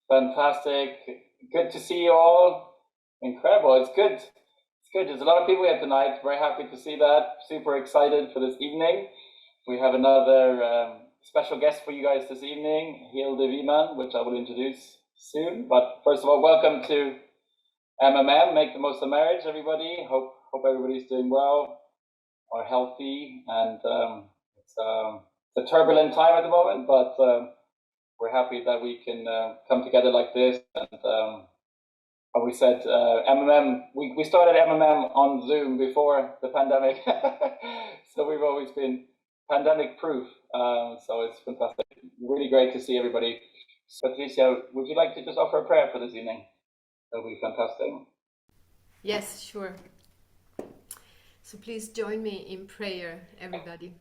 Fantastic. Good to see you all. Incredible. It's good. It's good. There's a lot of people here tonight. Very happy to see that. Super excited for this evening. We have another special guest for you guys this evening, Hilde Wiemann, which I will introduce soon. But first of all, welcome to MMM, Make the Most of Marriage, everybody. Hope everybody's doing well or healthy. And it's a turbulent time at the moment, but we're happy that we can come together like this. And we said MMM, we started MMM on Zoom before the pandemic. So we've always been pandemic proof. So it's fantastic. Really great to see everybody. Patrizia, would you like to just offer a prayer for this evening? That would be fantastic. Yes, sure. So please join me in prayer, everybody.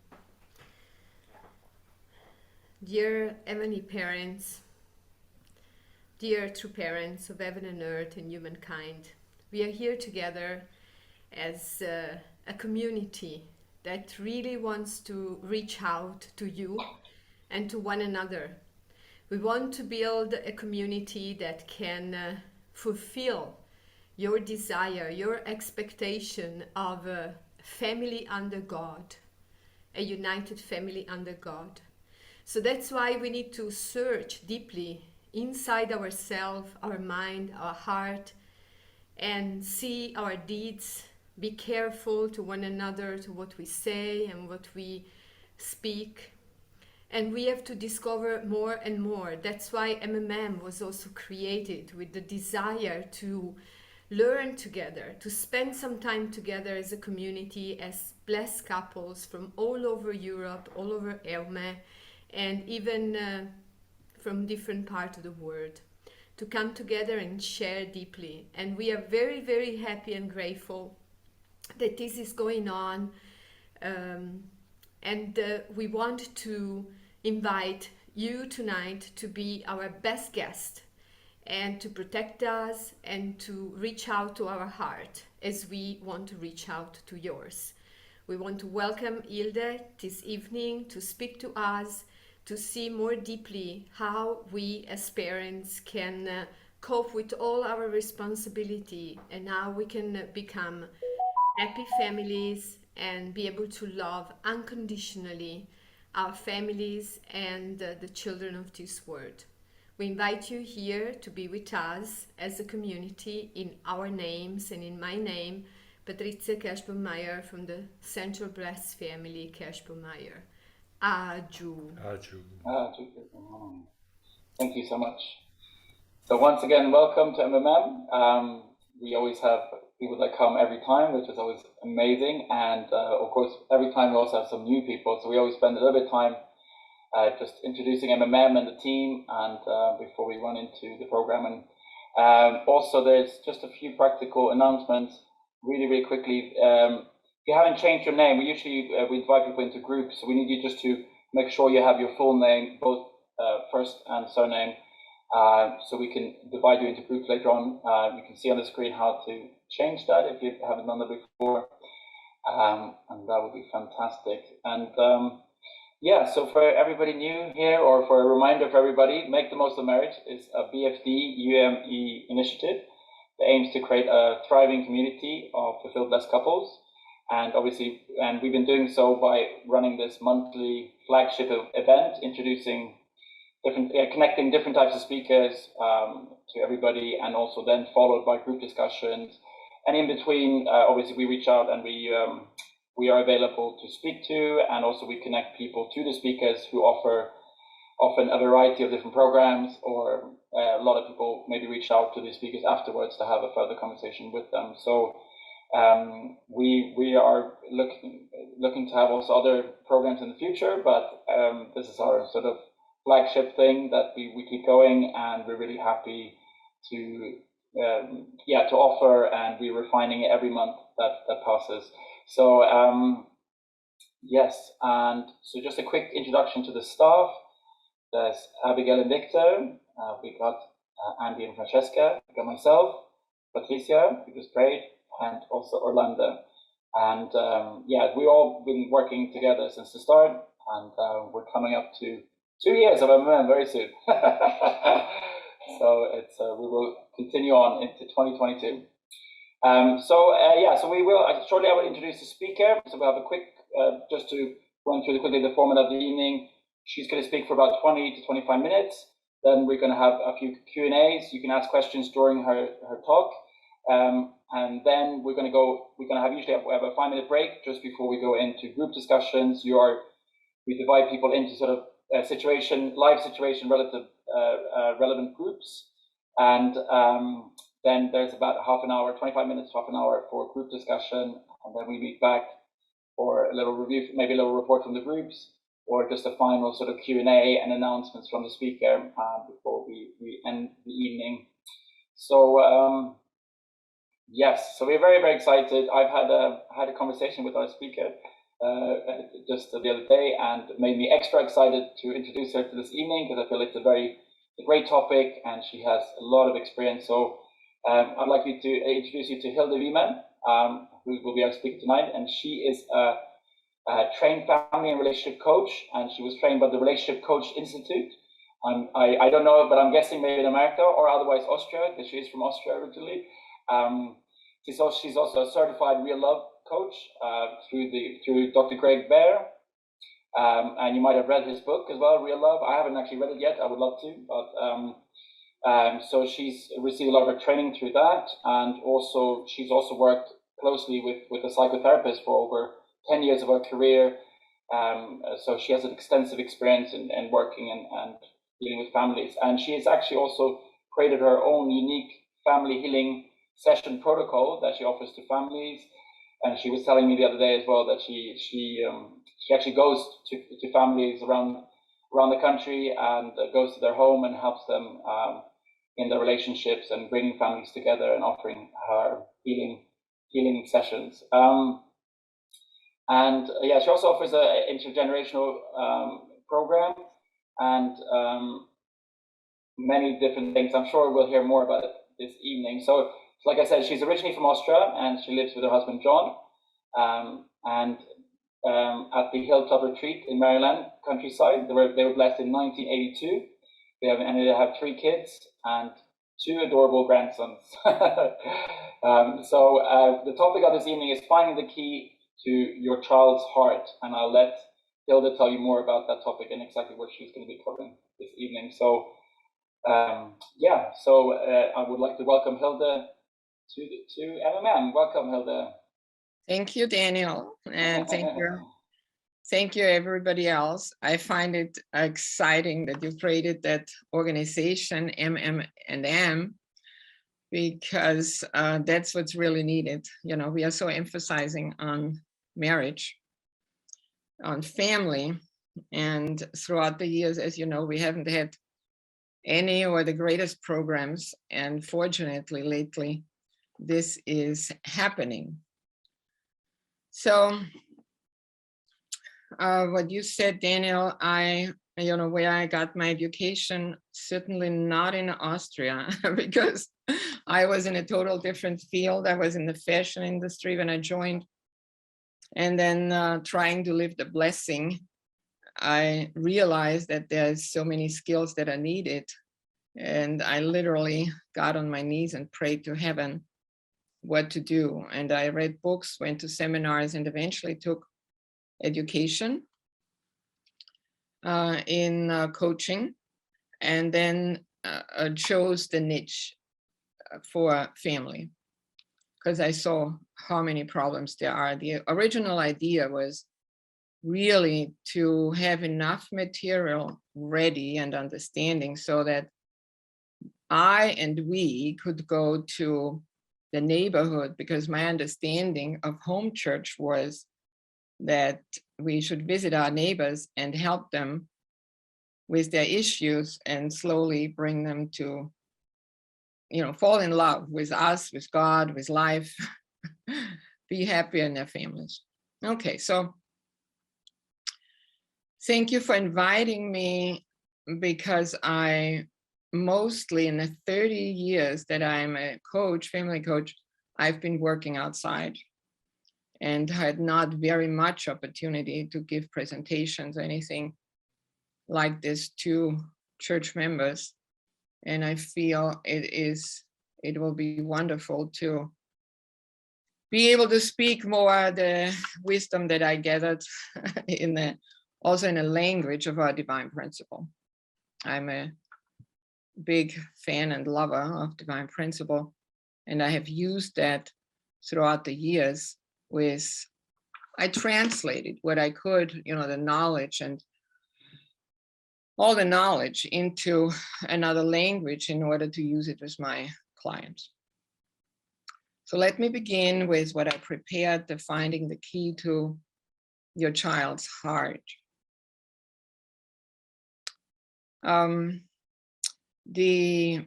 Dear Heavenly Parents, dear true parents of heaven and earth and humankind, we are here together as a community that really wants to reach out to you and to one another. We want to build a community that can fulfill your desire, your expectation of a family under God, a united family under God. So that's why we need to search deeply inside ourselves, our mind, our heart, and see our deeds. Be careful to one another, to what we say and what we speak. And we have to discover more and more. That's why MMM was also created, with the desire to learn together, to spend some time together as a community, as blessed couples from all over Europe, all over Elme, and even from different parts of the world, to come together and share deeply. And we are very, very happy and grateful that this is going on. And we want to invite you tonight to be our best guest and to protect us and to reach out to our heart as we want to reach out to yours. We want to welcome Hilde this evening to speak to us, to see more deeply how we as parents can cope with all our responsibility and how we can become happy families and be able to love unconditionally our families and the children of this world. We invite you here to be with us as a community in our names and in my name, Patrizia Kerschbaum-Meyer from the Central Blessed Family Kerschbaum-Meyer. Aju. Thank you so much. So once again, welcome to MMM. We always have people that come every time, which is always amazing. And of course, every time we also have some new people. So we always spend a little bit of time just introducing MMM and the team, and before we run into the program. And also there's just a few practical announcements really, really quickly. If you haven't changed your name, we usually we divide people into groups. So we need you just to make sure you have your full name, both first and surname, so we can divide you into groups later on. You can see on the screen how to change that if you haven't done that before, and that would be fantastic. And yeah, so for everybody new here, or for a reminder for everybody, Make the Most of Marriage is a BFD UME initiative that aims to create a thriving community of fulfilled blessed couples. And obviously, and we've been doing so by running this monthly flagship event, introducing different, connecting different types of speakers to everybody, and also then followed by group discussions. And in between, obviously, we reach out and we are available to speak to, and also we connect people to the speakers who offer often a variety of different programs, or a lot of people maybe reach out to the speakers afterwards to have a further conversation with them. So we are looking to have also other programs in the future, but this is our sort of flagship thing that we keep going, and we're really happy to offer, and we're refining it every month that passes. So yes, and so just a quick introduction to the staff. There's Abigail and Victor. We got Andy and Francesca. We got myself, Patrizia, who just prayed, and also Orlande. And we've all been working together since the start, and we're coming up to 2 years of MMM very soon. So it's we will continue on into 2022. So we will shortly. I will introduce the speaker. So we'll have a quick, just to run through quickly the format of the evening. She's going to speak for about 20 to 25 minutes. Then we're going to have a few Q&As. You can ask questions during her talk, and then we're going to have usually have a 5-minute break just before we go into group discussions. We divide people into sort of live situation, relevant groups, and then there's about half an hour, 25 minutes, half an hour for group discussion, and then we meet back for a little review, maybe a little report from the groups, or just a final sort of Q&A and announcements from the speaker before we end the evening. So yes, so we're very, very excited. I've had a conversation with our speaker just the other day, and it made me extra excited to introduce her to this evening, because I feel it's a great topic and she has a lot of experience. So I'd like to introduce you to Hilde Wiemann, who will be our speaker tonight, and she is a trained family and relationship coach, and she was trained by the Relationship Coach Institute. I don't know, but I'm guessing maybe in America or otherwise Austria, because she is from Austria originally. She's also a certified real love coach through Dr. Greg Bear, and you might have read his book as well, Real Love. I haven't actually read it yet. I would love to, but so she's received a lot of her training through that, and she's also worked closely with a psychotherapist for over 10 years of her career. So she has an extensive experience in working and dealing with families, and she has actually also created her own unique family healing session protocol that she offers to families. And she was telling me the other day as well that she actually goes to families around the country and goes to their home and helps them in their relationships and bringing families together and offering her healing sessions. And yeah, she also offers an intergenerational program and many different things. I'm sure we'll hear more about it this evening. So, like I said, she's originally from Austria, and she lives with her husband John, and at the Hilltop Retreat in Maryland countryside. They were blessed in 1982. They have 3 kids and 2 adorable grandsons. So the topic of this evening is finding the key to your child's heart, and I'll let Hilde tell you more about that topic and exactly what she's going to be covering this evening. So yeah, so I would like to welcome Hilde to MMM. Welcome, Hilde. Thank you, Daniel, and thank you everybody else. I find it exciting that you created that organization MM&M, because that's what's really needed. You know, we are so emphasizing on marriage, on family, and throughout the years, as you know, we haven't had any or the greatest programs, and fortunately lately this is happening. So what you said, Daniel, where I got my education, certainly not in Austria, because I was in a total different field. I was in the fashion industry when I joined, and then trying to live the blessing, I realized that there's so many skills that are needed. And I literally got on my knees and prayed to heaven what to do. And I read books, went to seminars, and eventually took education in coaching, and then chose the niche for family, because I saw how many problems there are. The original idea was really to have enough material ready and understanding so that I and we could go to the neighborhood, because my understanding of home church was that we should visit our neighbors and help them with their issues and slowly bring them to, fall in love with us, with God, with life, be happy in their families. Okay, so thank you for inviting me, because I mostly in the 30 years that I'm a coach, family coach, I've been working outside and had not very much opportunity to give presentations or anything like this to church members. And I feel it will be wonderful to be able to speak more the wisdom that I gathered also in a language of our divine principle. I'm a big fan and lover of divine principle, and I have used that throughout the years I translated what I could, the knowledge and all the knowledge into another language in order to use it with my clients. So let me begin with what I prepared, the finding the key to your child's heart. It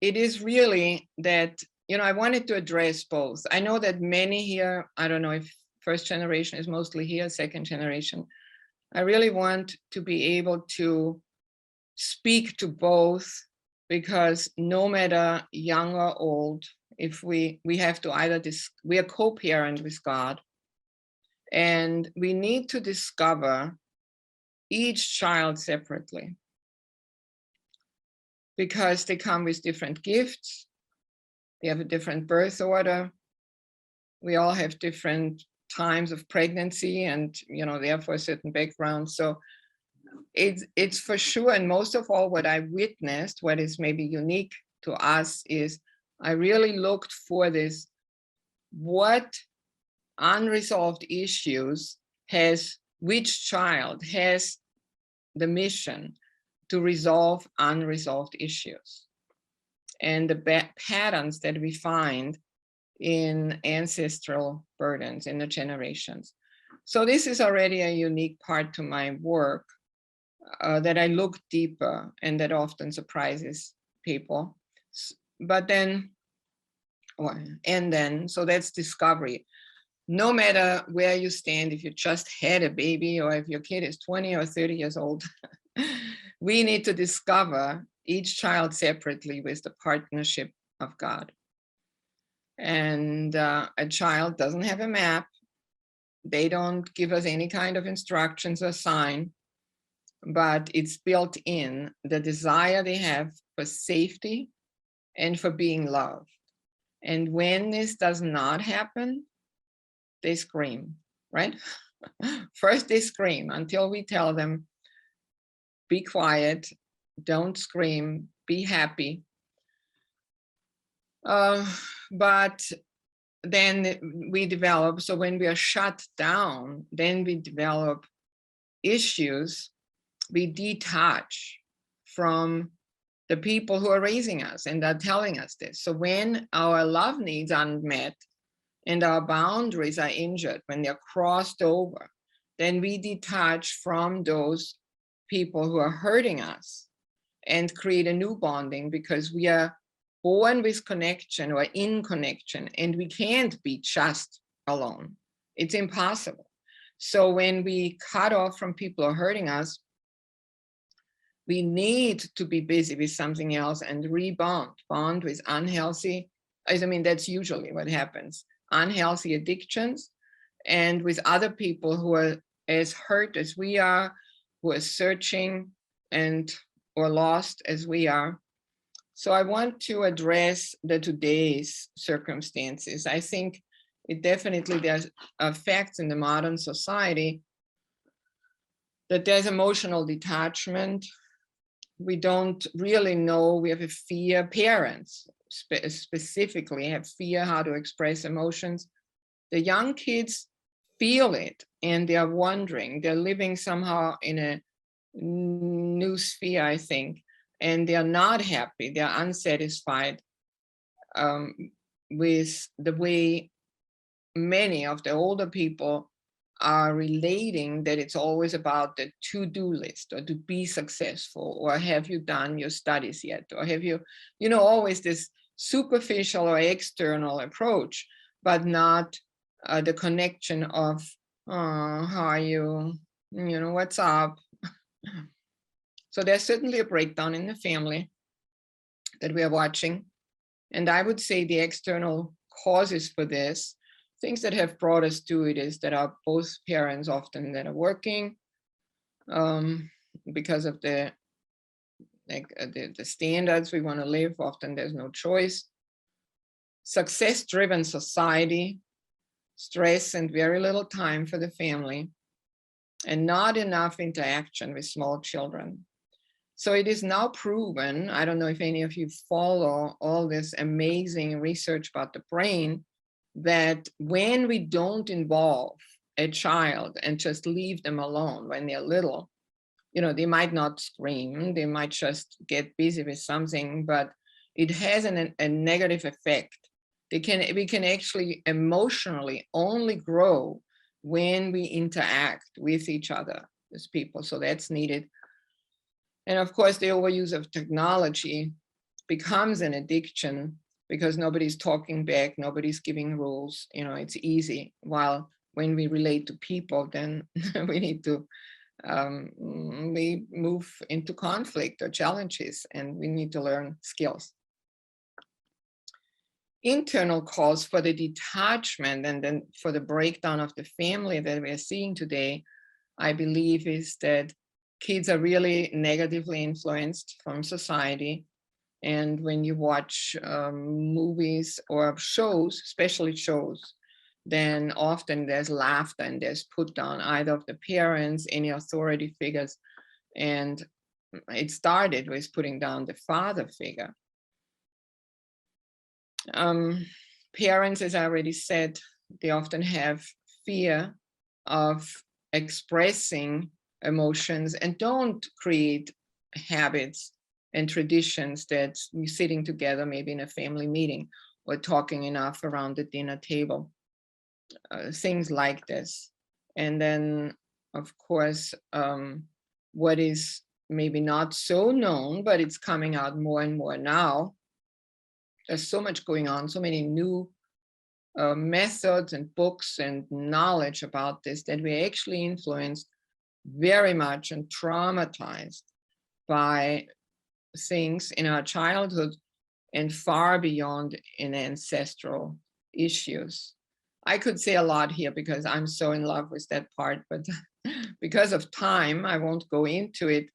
is really that, I wanted to address both. I know that many here, I don't know if first generation is mostly here, second generation. I really want to be able to speak to both, because no matter young or old, if we have to either, we are co-parent with God, and we need to discover each child separately, because they come with different gifts, they have a different birth order, we all have different times of pregnancy and, therefore a certain background. So it's for sure, and most of all what I witnessed, what is maybe unique to us, is I really looked for this, what unresolved issues which child has the mission to resolve unresolved issues, and the patterns that we find in ancestral burdens in the generations. So this is already a unique part to my work, that I look deeper, and that often surprises people. But then, so that's discovery. No matter where you stand, if you just had a baby or if your kid is 20 or 30 years old, we need to discover each child separately with the partnership of God. And a child doesn't have a map. They don't give us any kind of instructions or sign, but it's built in, the desire they have for safety and for being loved. And when this does not happen, they scream, right? First they scream until we tell them, be quiet, don't scream, be happy. But then we develop, so when we are shut down, then we develop issues. We detach from the people who are raising us and are telling us this. So when our love needs are unmet and our boundaries are injured, when they're crossed over, then we detach from those people who are hurting us and create a new bonding, because we are born with connection or in connection, and we can't be just alone. It's impossible. So when we cut off from people who are hurting us, we need to be busy with something else and bond with unhealthy, that's usually what happens, unhealthy addictions, and with other people who are as hurt as we are, who are searching or lost as we are. So I want to address today's circumstances. I think it definitely, there's facts in the modern society that there's emotional detachment. We don't really know, we have a fear, parents specifically have fear how to express emotions. The young kids feel it, and they are wondering, they're living somehow in a new sphere, I think, and they are not happy, they are unsatisfied with the way many of the older people are relating, that it's always about the to-do list, or to be successful, or have you done your studies yet, or have you, always this superficial or external approach, but not the connection of, how are you, what's up. So there's certainly a breakdown in the family that we are watching. And I would say the external causes for this, things that have brought us to it, is that our both parents often that are working because of the like the standards we want to live. Often there's no choice. Success-driven society, stress and very little time for the family, and not enough interaction with small children. So it is now proven, I don't know if any of you follow all this amazing research about the brain, that when we don't involve a child and just leave them alone when they're little, you know, they might not scream, they might just get busy with something, but it has a negative effect. We can actually emotionally only grow when we interact with each other, as people, so that's needed. And of course, the overuse of technology becomes an addiction because nobody's talking back, nobody's giving rules, you know, it's easy. While when we relate to people, then we need to, we move into conflict or challenges, and we need to learn skills. Internal cause for the detachment and then for the breakdown of the family that we're seeing today, I believe, is that kids are really negatively influenced from society. And when you watch movies or shows, especially shows, then often there's laughter and there's put down either of the parents, any authority figures. And it started with putting down the father figure. Parents, as I already said, they often have fear of expressing emotions and don't create habits and traditions that we're sitting together, maybe in a family meeting, or talking enough around the dinner table, things like this. And then, of course, what is maybe not so known, but it's coming out more and more now. There's so much going on, so many new methods and books and knowledge about this, that we're actually influenced very much and traumatized by things in our childhood and far beyond in ancestral issues. I could say a lot here because I'm so in love with that part, but because of time, I won't go into it.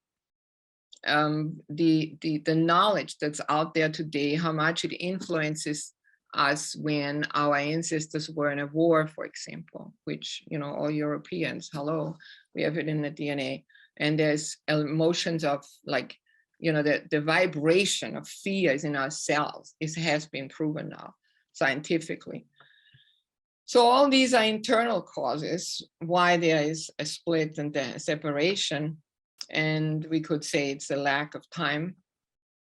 The knowledge that's out there today, how much it influences us when our ancestors were in a war, for example, which, you know, all Europeans, hello, we have it in the DNA. And there's emotions of, like, you know, the vibration of fear is in our cells. It has been proven now scientifically. So all these are internal causes why there is a split and a separation. And we could say it's a lack of time,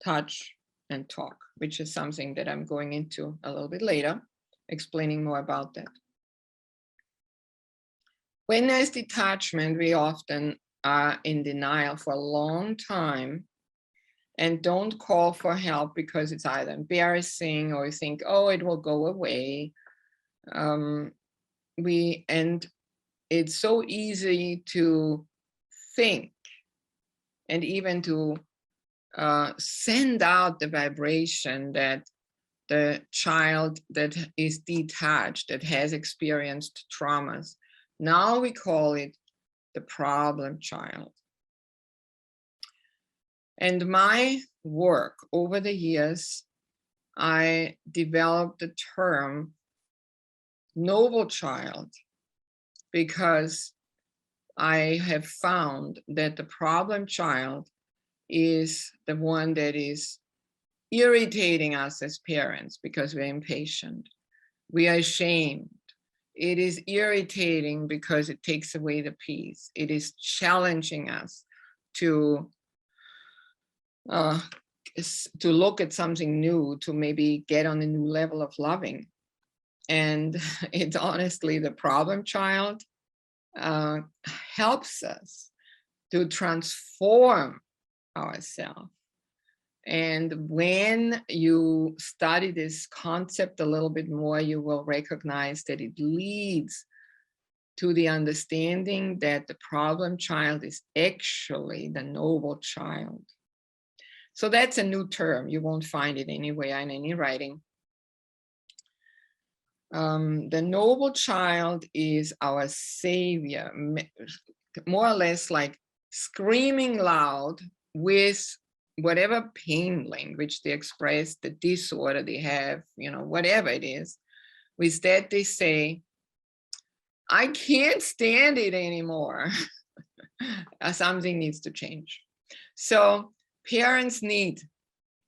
touch, and talk, which is something that I'm going into a little bit later, explaining more about that. When there's detachment, we often are in denial for a long time and don't call for help because it's either embarrassing or we think, oh, it will go away. And it's so easy to think and even to send out the vibration that the child that is detached, that has experienced traumas, now we call it the problem child. And my work over the years, I developed the term noble child because I have found that the problem child is the one that is irritating us as parents because we're impatient. We are ashamed. It is irritating because it takes away the peace. It is challenging us to look at something new, to maybe get on a new level of loving. And it's honestly the problem child helps us to transform ourselves. And when you study this concept a little bit more, you will recognize that it leads to the understanding that the problem child is actually the noble child. So that's a new term. You won't find it anywhere in any writing. The noble child is our savior, more or less like screaming loud with whatever pain language they express, the disorder they have, whatever it is, with that they say, I can't stand it anymore. Something needs to change. So parents need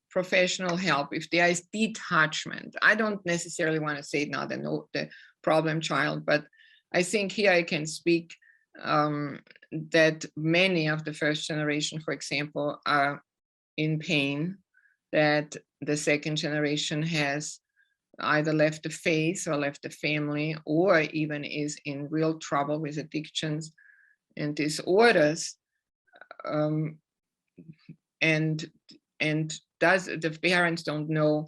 professional help if there is detachment. I don't necessarily want to say now the problem child, but I think here I can speak that many of the first generation, for example, are in pain, that the second generation has either left the faith or left the family, or even is in real trouble with addictions and disorders, and the parents don't know,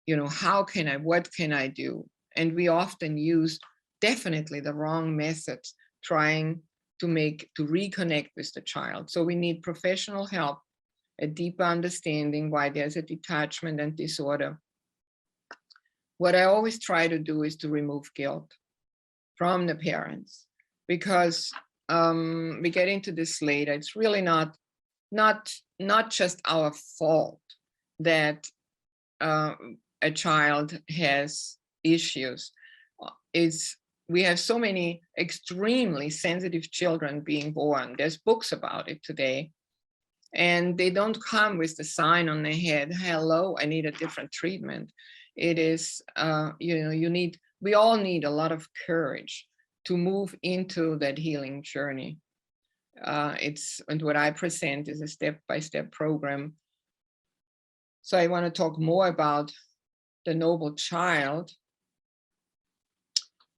what can I do? And we often use definitely the wrong methods trying to reconnect with the child. So we need professional help, a deeper understanding why there's a detachment and disorder. What I always try to do is to remove guilt from the parents, because we get into this later. It's really not just our fault that a child has issues. We have so many extremely sensitive children being born. There's books about it today, and they don't come with the sign on their head, hello, I need a different treatment. It is, we all need a lot of courage to move into that healing journey. And what I present is a step-by-step program. So I want to talk more about the noble child.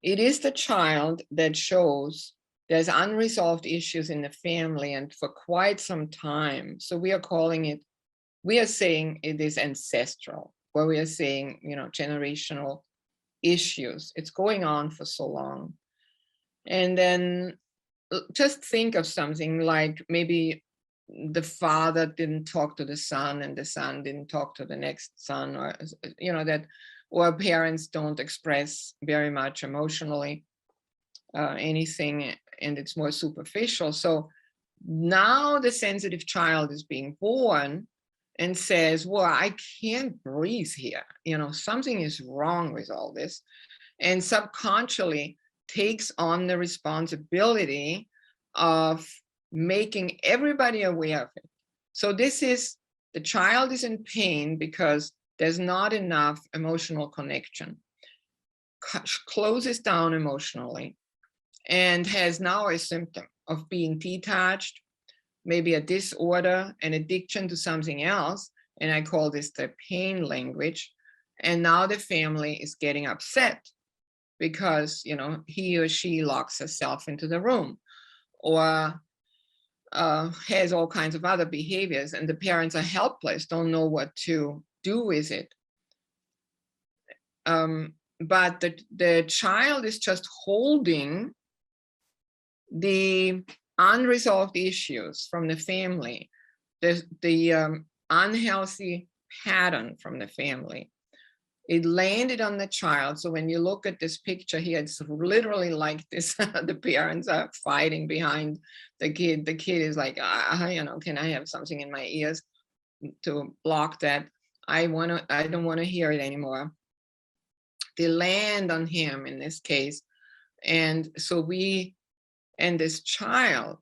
It is the child that shows there's unresolved issues in the family and for quite some time. So we are saying it is ancestral, where we are saying, generational issues. It's going on for so long. And then just think of something like maybe the father didn't talk to the son and the son didn't talk to the next son, or parents don't express very much emotionally anything, and it's more superficial. So now the sensitive child is being born and says, well, I can't breathe here. Something is wrong with all this. And subconsciously takes on the responsibility of making everybody aware of it. So the child is in pain because there's not enough emotional connection, closes down emotionally, and has now a symptom of being detached, maybe a disorder, an addiction to something else. And I call this the pain language. And now the family is getting upset because, he or she locks herself into the room, or has all kinds of other behaviors, and the parents are helpless, don't know what to do with it. But the child is just holding the unresolved issues from the family, the unhealthy pattern from the family. It landed on the child. So when you look at this picture here, it's literally like this. The parents are fighting behind the kid. The kid is like, can I have something in my ears to block that? I don't want to hear it anymore. They land on him in this case. And so this child,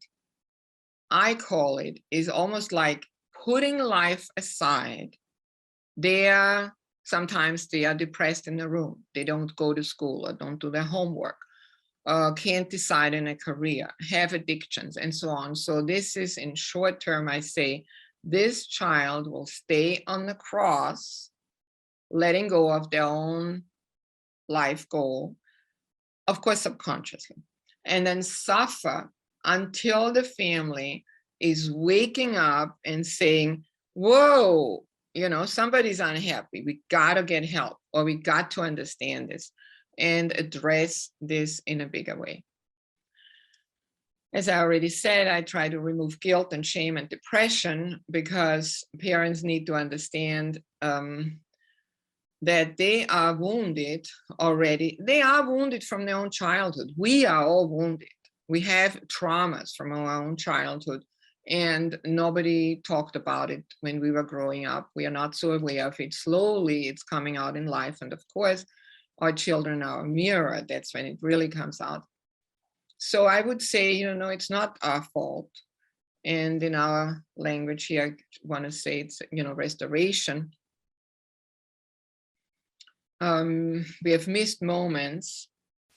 I call it, is almost like putting life aside. Sometimes they are depressed in the room. They don't go to school or don't do their homework, can't decide in a career, have addictions, and so on. So this is, in short term, I say, this child will stay on the cross, letting go of their own life goal, of course, subconsciously, and then suffer until the family is waking up and saying, whoa, somebody's unhappy. We got to get help, or we got to understand this and address this in a bigger way. As I already said, I try to remove guilt and shame and depression, because parents need to understand that they are wounded already. They are wounded from their own childhood. We are all wounded. We have traumas from our own childhood, And nobody talked about it when we were growing up. We are not so aware of it. Slowly, it's coming out in life. And of course, our children are a mirror. That's when it really comes out. So I would say, it's not our fault. And in our language here, I want to say it's, restoration. We have missed moments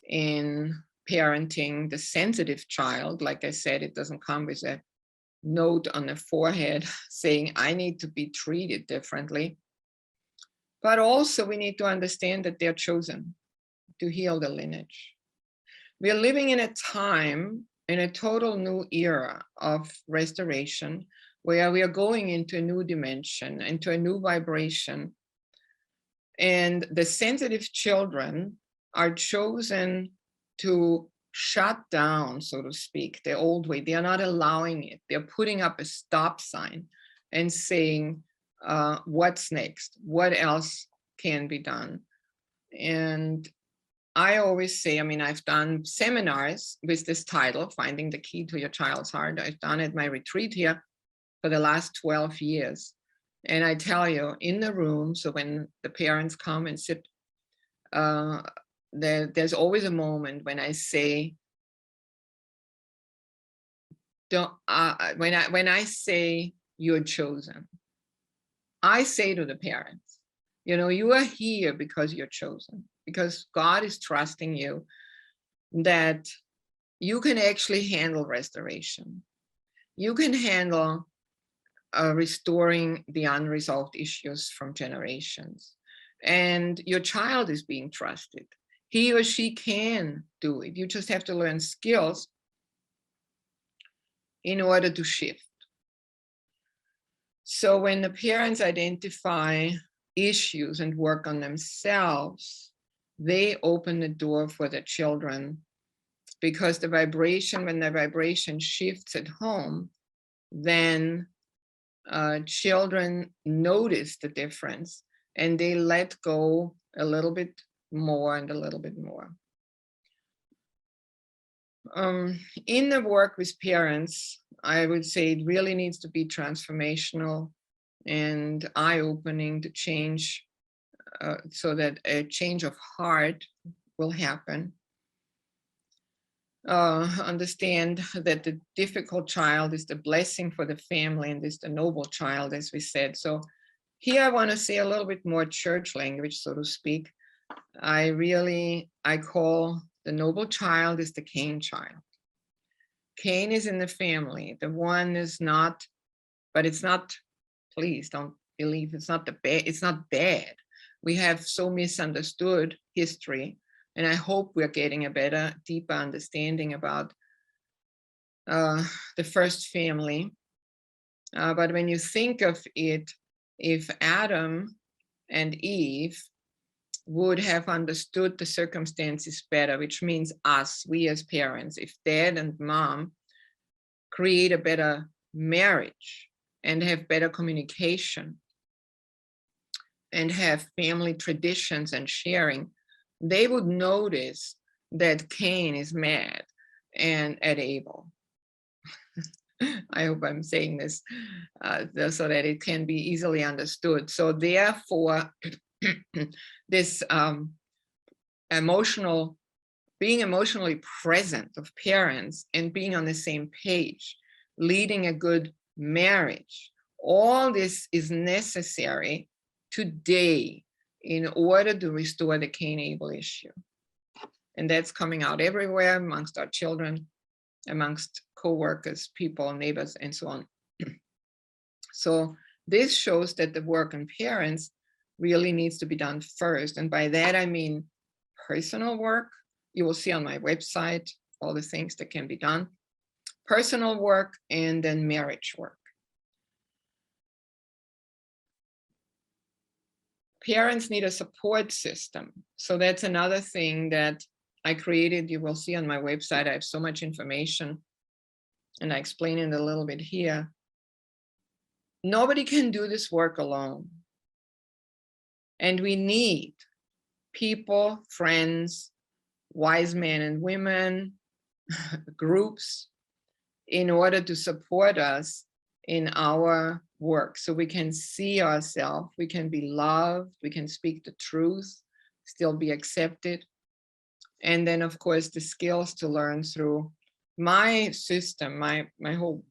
in parenting the sensitive child. Like I said, it doesn't come with a note on the forehead saying, I need to be treated differently. But also we need to understand that they're chosen to heal the lineage. We are living in a time, in a total new era of restoration, where we are going into a new dimension, into a new vibration. And the sensitive children are chosen to shut down, so to speak, the old way. They are not allowing it. They're putting up a stop sign and saying, what's next? What else can be done? And I always say, I've done seminars with this title, Finding the Key to Your Child's Heart. I've done at my retreat here for the last 12 years. And I tell you, in the room, so when the parents come and sit, there's always a moment when I say, when I say you're chosen, I say to the parents, you are here because you're chosen, because God is trusting you that you can actually handle restoration. You can handle restoring the unresolved issues from generations. And your child is being trusted. He or she can do it. You just have to learn skills in order to shift. So when the parents identify issues and work on themselves, they open the door for the children, because when the vibration shifts at home, then children notice the difference and they let go a little bit more and a little bit more. In the work with parents, I would say it really needs to be transformational and eye-opening to change, so that a change of heart will happen. Understand that the difficult child is the blessing for the family and is the noble child, as we said. So here I want to say a little bit more church language, so to speak. I call the noble child is the Cain child. Cain is in the family. The one is not, but it's not, please don't believe it's not it's not bad. We have so misunderstood history, and I hope we're getting a better, deeper understanding about the first family. But when you think of it, if Adam and Eve would have understood the circumstances better, which means us, we as parents, if dad and mom create a better marriage and have better communication and have family traditions and sharing, they would notice that Cain is mad and at Abel. I hope I'm saying this so that it can be easily understood. So therefore, this being emotionally present of parents and being on the same page, leading a good marriage, all this is necessary today in order to restore the Cain-Abel issue. And that's coming out everywhere amongst our children, amongst co-workers, people, neighbors, and so on. So this shows that the work on parents really needs to be done first. And by that, I mean personal work. You will see on my website all the things that can be done. Personal work and then marriage work. Parents need a support system. So that's another thing that I created. You will see on my website, I have so much information and I explain it a little bit here. Nobody can do this work alone. And we need people, friends, wise men and women, groups in order to support us in our work. So we can see ourselves, we can be loved, we can speak the truth, still be accepted. And then of course the skills to learn through my system, my whole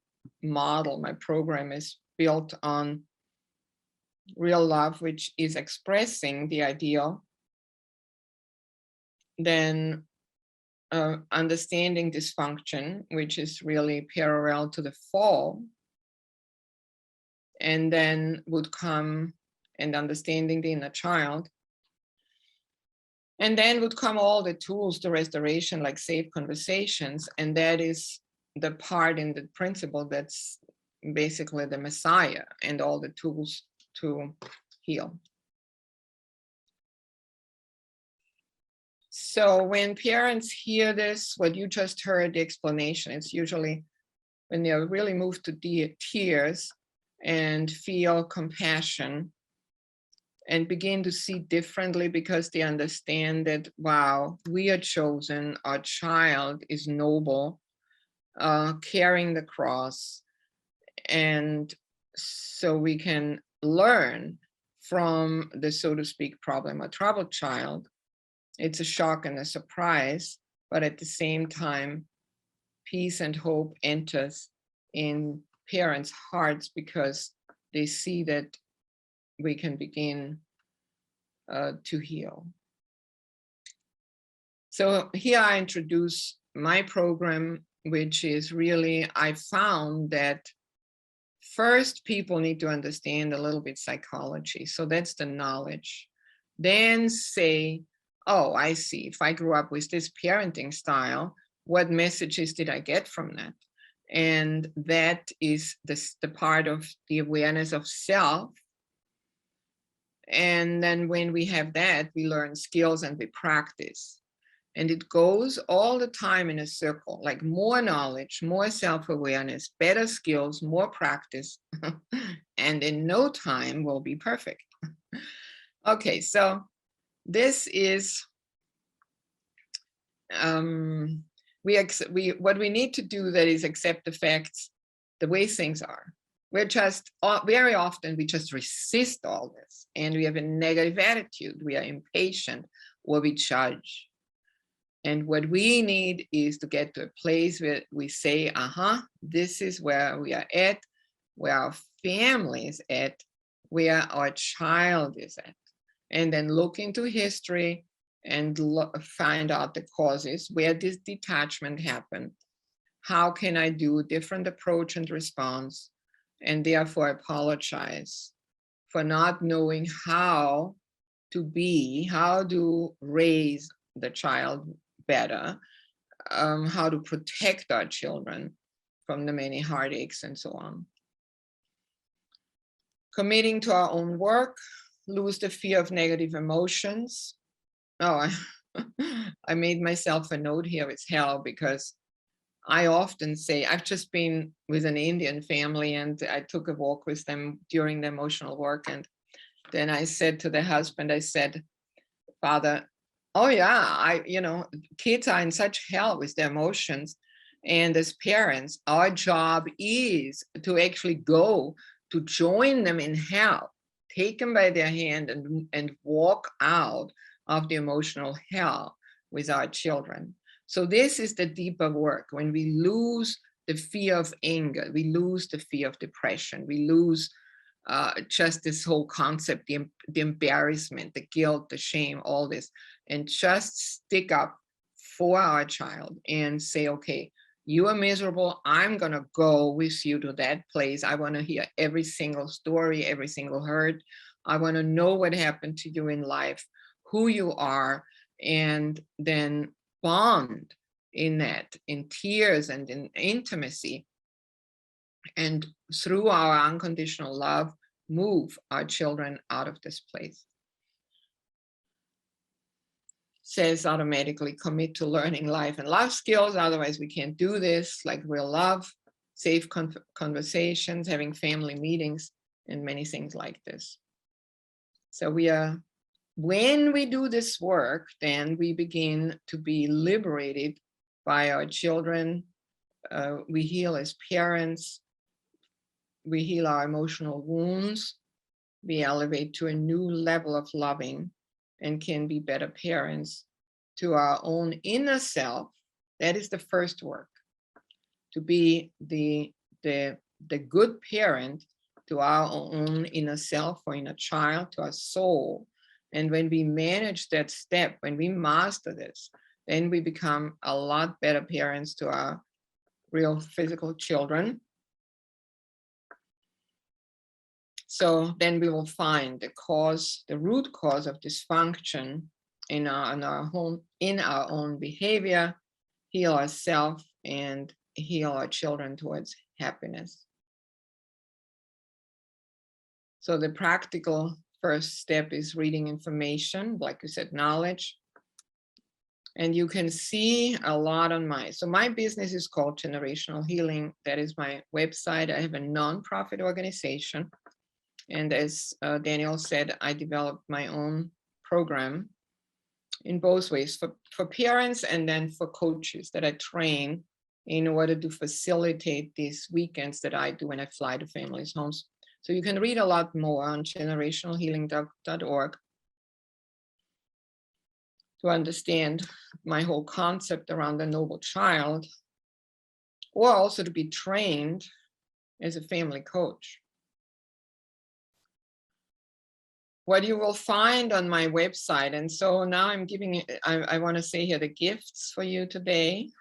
model, my program is built on real love, which is expressing the ideal, then understanding dysfunction, which is really parallel to the fall, and then would come and understanding the inner child, and then would come all the tools to restoration, like safe conversations, and that is the part in the principle that's basically the Messiah and all the tools to heal. So when parents hear this, what you just heard, the explanation, it's usually when they're really moved to tears and feel compassion and begin to see differently because they understand that, wow, we are chosen, our child is noble, carrying the cross. And so we can learn from the, so to speak, problem or troubled child. It's a shock and a surprise, but at the same time, peace and hope enters in parents' hearts because they see that we can begin to heal. So here I introduce my program, which is really, I found that first people need to understand a little bit psychology. So that's the knowledge. Then say, oh, I see, if I grew up with this parenting style, what messages did I get from that? And that is the part of the awareness of self. And then when we have that, we learn skills and we practice. And it goes all the time in a circle, like more knowledge, more self-awareness, better skills, more practice, and in no time we'll be perfect. Okay, so this is, what we need to do, that is accept the facts the way things are. We're just, very often we just resist all this and we have a negative attitude, we are impatient or we judge. And what we need is to get to a place where we say, this is where we are at, where our family is at, where our child is at. And then look into history and find out the causes, where this detachment happened. How can I do a different approach and response? And therefore apologize for not knowing how to raise the child better, how to protect our children from the many heartaches and so on. Committing to our own work, lose the fear of negative emotions. Oh, I made myself a note here with hell, because I often say, I've just been with an Indian family and I took a walk with them during the emotional work. And then I said to the husband, I said, Father, oh yeah, kids are in such hell with their emotions. And as parents, our job is to actually go to join them in hell, take them by their hand and walk out of the emotional hell with our children. So this is the deeper work. When we lose the fear of anger, we lose the fear of depression, we lose just this whole concept, the embarrassment, the guilt, the shame, all this, and just stick up for our child and say, okay, you are miserable, I'm gonna go with you to that place. I wanna hear every single story, every single hurt. I wanna know what happened to you in life, who you are, and then bond in that, in tears and in intimacy. And through our unconditional love, move our children out of this place. Says automatically commit to learning life and love skills, otherwise we can't do this, like real love, safe conversations, having family meetings, and many things like this. So when we do this work, then we begin to be liberated by our children we heal as parents, we heal our emotional wounds, we elevate to a new level of loving and can be better parents to our own inner self. That is the first work, to be the good parent to our own inner self or inner child, to our soul. And when we manage that step, when we master this, then we become a lot better parents to our real physical children. So then we will find the cause, the root cause of dysfunction in our own behavior, heal ourselves, and heal our children towards happiness. So the practical first step is reading information, like you said, knowledge. And you can see a lot on so my business is called Generational Healing. That is my website. I have a nonprofit organization. And as Daniel said, I developed my own program in both ways, for parents and then for coaches that I train in order to facilitate these weekends that I do when I fly to families' homes. So you can read a lot more on generationalhealing.org to understand my whole concept around the noble child, or also to be trained as a family coach. What you will find on my website, and so now I'm giving, I want to say here the gifts for you today.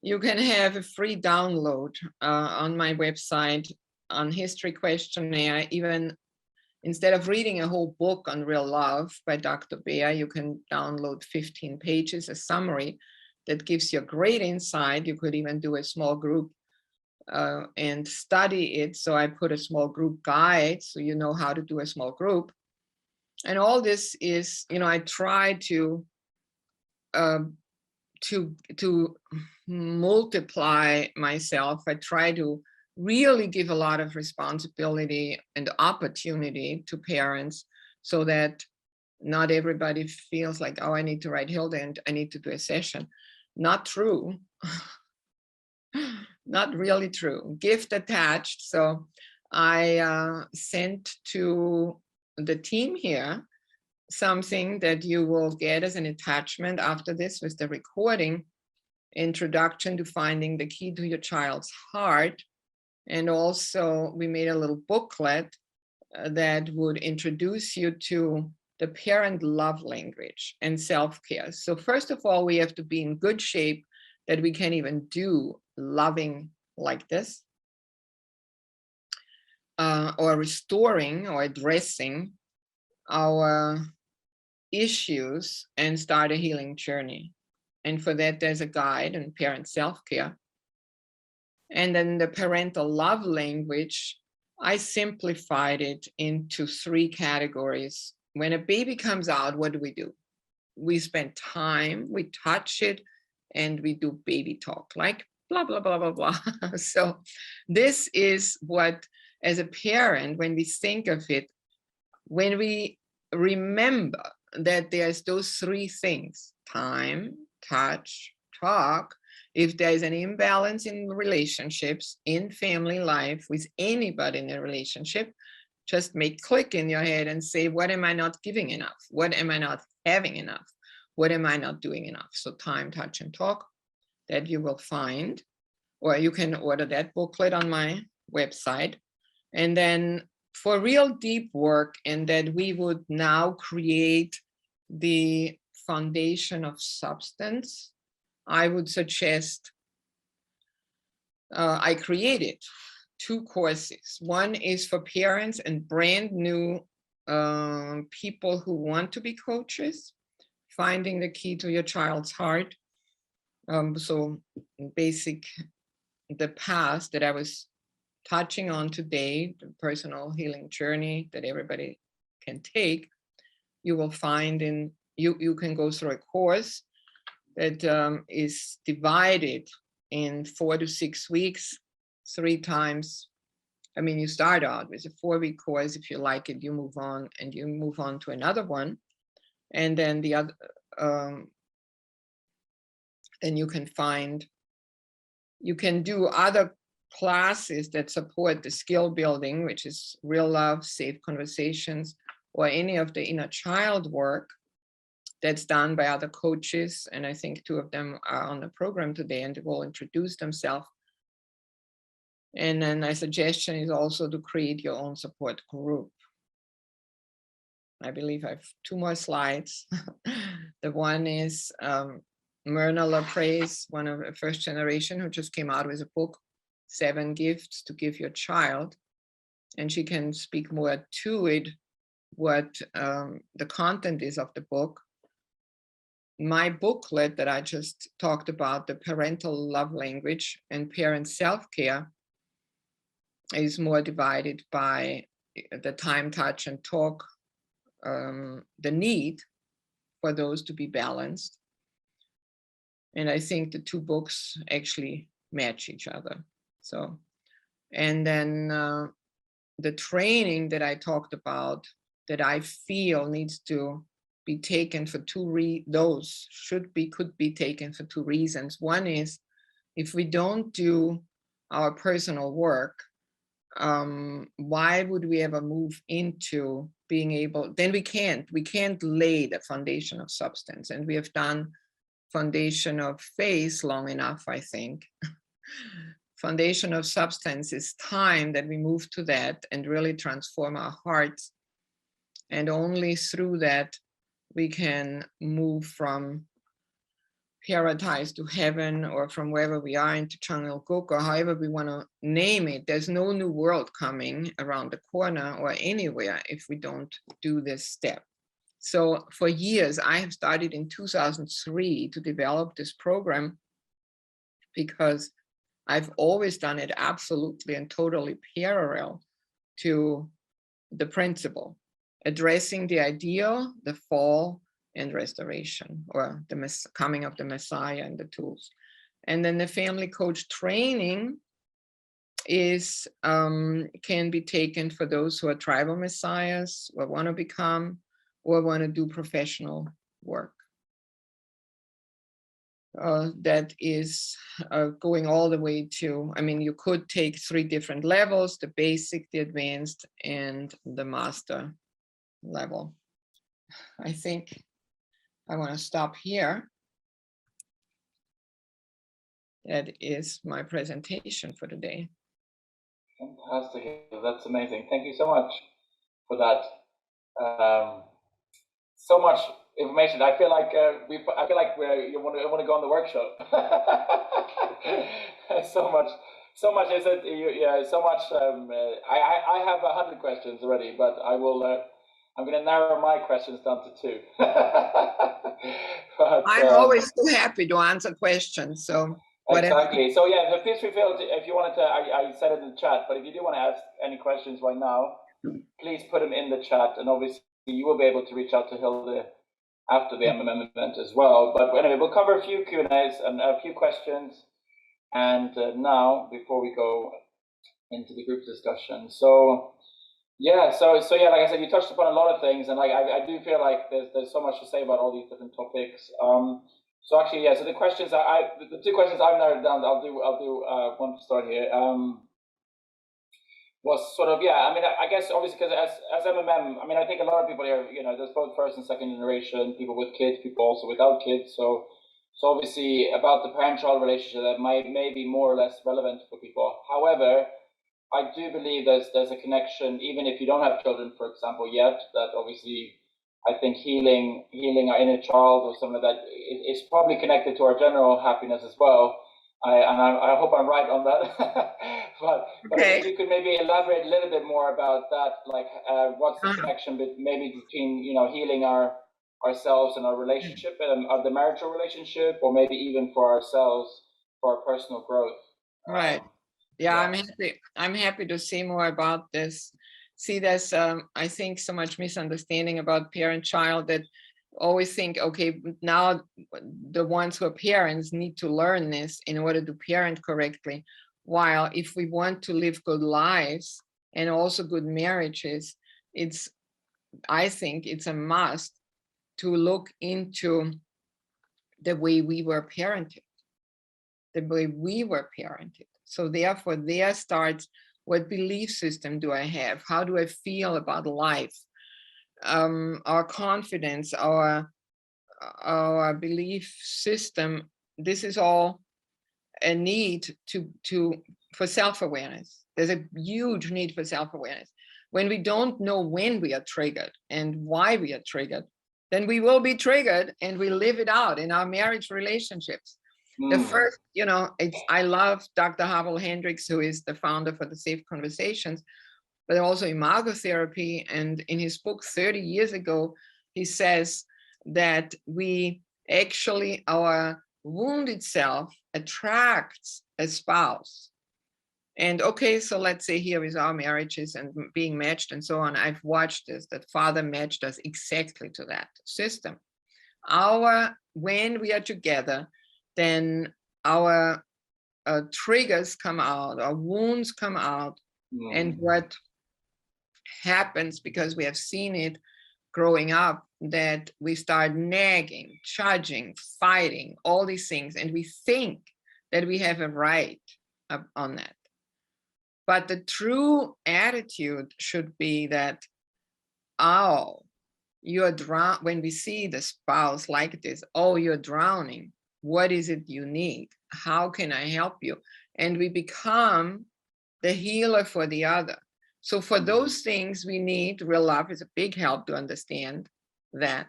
You can have a free download on my website on history questionnaire. Even instead of reading a whole book on real love by Dr. Bear, you can download 15 pages, a summary that gives you a great insight. You could even do a small group and study it. So I put a small group guide so you know how to do a small group. And all this is, I try to multiply myself. I try to really give a lot of responsibility and opportunity to parents so that not everybody feels like, oh, I need to write Hilda and I need to do a session. Not true. Not really true. Gift attached. So I sent to the team here something that you will get as an attachment after this with the recording, Introduction to Finding the Key to Your Child's Heart. And also we made a little booklet that would introduce you to the parent love language and self-care. So first of all, we have to be in good shape that we can even do loving like this, or restoring or addressing our issues and start a healing journey. And for that, there's a guide and parent self-care. And then the parental love language, I simplified it into 3 categories. When a baby comes out, what do? We spend time, we touch it, and we do baby talk, like blah, blah, blah, blah, blah. So this is what, as a parent, when we think of it, when we remember that there's those 3 things, time, touch, talk, if there is an imbalance in relationships, in family life, with anybody in a relationship, just make click in your head and say, what am I not giving enough? What am I not having enough? What am I not doing enough? So time, touch, and talk, that you will find, or you can order that booklet on my website. And then for real deep work, and that we would now create the foundation of substance, I would suggest I created 2 courses. One is for parents and brand new people who want to be coaches, Finding the Key to Your Child's Heart. So basic, the path that I was touching on today, the personal healing journey that everybody can take, you will find in, you can go through a course that is divided in 4 to 6 weeks, 3 times. I mean, you start out with a 4-week course. If you like it, you move on, and you move on to another one. And then the other, then you can find You can do other classes that support the skill building, which is real love, safe conversations, or any of the inner child work that's done by other coaches. And I think 2 of them are on the program today, and they will introduce themselves. And then my suggestion is also to create your own support group. I believe I have 2 more slides. The one is Myrna LaPraise, one of the first generation, who just came out with a book, 7 Gifts to Give Your Child. And she can speak more to it, what the content is of the book. My booklet that I just talked about, the parental love language and parent self-care, is more divided by the time, touch, and talk, the need for those to be balanced. And I think the 2 books actually match each other. So, and then the training that I talked about that I feel needs to be taken for 2 those could be taken for 2 reasons. One is, if we don't do our personal work, why would we ever move into being able, then we can't lay the foundation of substance. And we have done foundation of faith long enough, I think. Foundation of substance is time that we move to that and really transform our hearts. And only through that we can move from paradise to heaven, or from wherever we are into Jungle Gok, or however we want to name it. There's no new world coming around the corner or anywhere if we don't do this step. So for years, I have started in 2003 to develop this program, because I've always done it absolutely and totally parallel to the principle, addressing the ideal, the fall, and restoration, or the coming of the Messiah and the tools. And then the family coach training is can be taken for those who are tribal messiahs, or want to become, or want to do professional work. That is going all the way to, I mean, you could take 3 different levels: the basic, the advanced, and the master level. I think I want to stop here. That is my presentation for today. Fantastic. That's amazing. Thank you so much for that. So much information. I feel like you want to go on the workshop. so much is it? Yeah, so much. I have 100 questions already, but I will. I'm going to narrow my questions down to 2. But, I'm always so happy to answer questions. So whatever. Exactly. So yeah, please feel if you wanted to. I said it in the chat, but if you do want to ask any questions right now, please put them in the chat, and obviously you will be able to reach out to Hilde after the MMM event as well. But anyway, we'll cover a few Q&As and a few questions, and now before we go into the group discussion. So yeah, like I said, you touched upon a lot of things, and I do feel like there's so much to say about all these different topics. So actually, yeah. So the questions the 2 questions I've narrowed down, I'll do one to start here. Was sort of, yeah. I mean, I guess obviously because as MMM, I mean, I think a lot of people here, there's both first and second generation, people with kids, people also without kids. So obviously about the parent-child relationship that may be more or less relevant for people. However, I do believe there's a connection, even if you don't have children, for example, yet, that obviously I think healing our inner child or something like that is probably connected to our general happiness as well. I hope I'm right on that. but Okay. if you could maybe elaborate a little bit more about that, like what's the connection maybe between healing ourselves and our relationship, the marital relationship, or maybe even for ourselves, for our personal growth. Right. Yeah, I'm happy to say more about this. See, there's I think so much misunderstanding about parent-child, that always think, okay, now the ones who are parents need to learn this in order to parent correctly. While if we want to live good lives and also good marriages, I think it's a must to look into the way we were parented. the way we were parented. So therefore, there starts, what belief system do I have? How do I feel about life? Our confidence, our belief system. This is all a need for self-awareness. There's a huge need for self-awareness. When we don't know when we are triggered and why we are triggered, then we will be triggered, and we live it out in our marriage relationships. The first, I love Dr. Havel Hendricks, who is the founder for the Safe Conversations, but also imagotherapy. And in his book 30 years ago, he says that we actually, our wounded self attracts a spouse. And okay, so let's say here is our marriages and being matched and so on. I've watched this, that father matched us exactly to that system. When we are together, then our triggers come out, our wounds come out. And what happens, because we have seen it growing up, that we start nagging, judging, fighting, all these things, and we think that we have a right on that. But the true attitude should be that, oh, you're drowning. When we see the spouse like this, oh, you're drowning. What is it you need? How can I help you? And we become the healer for the other. So for those things, we need real love is a big help to understand that.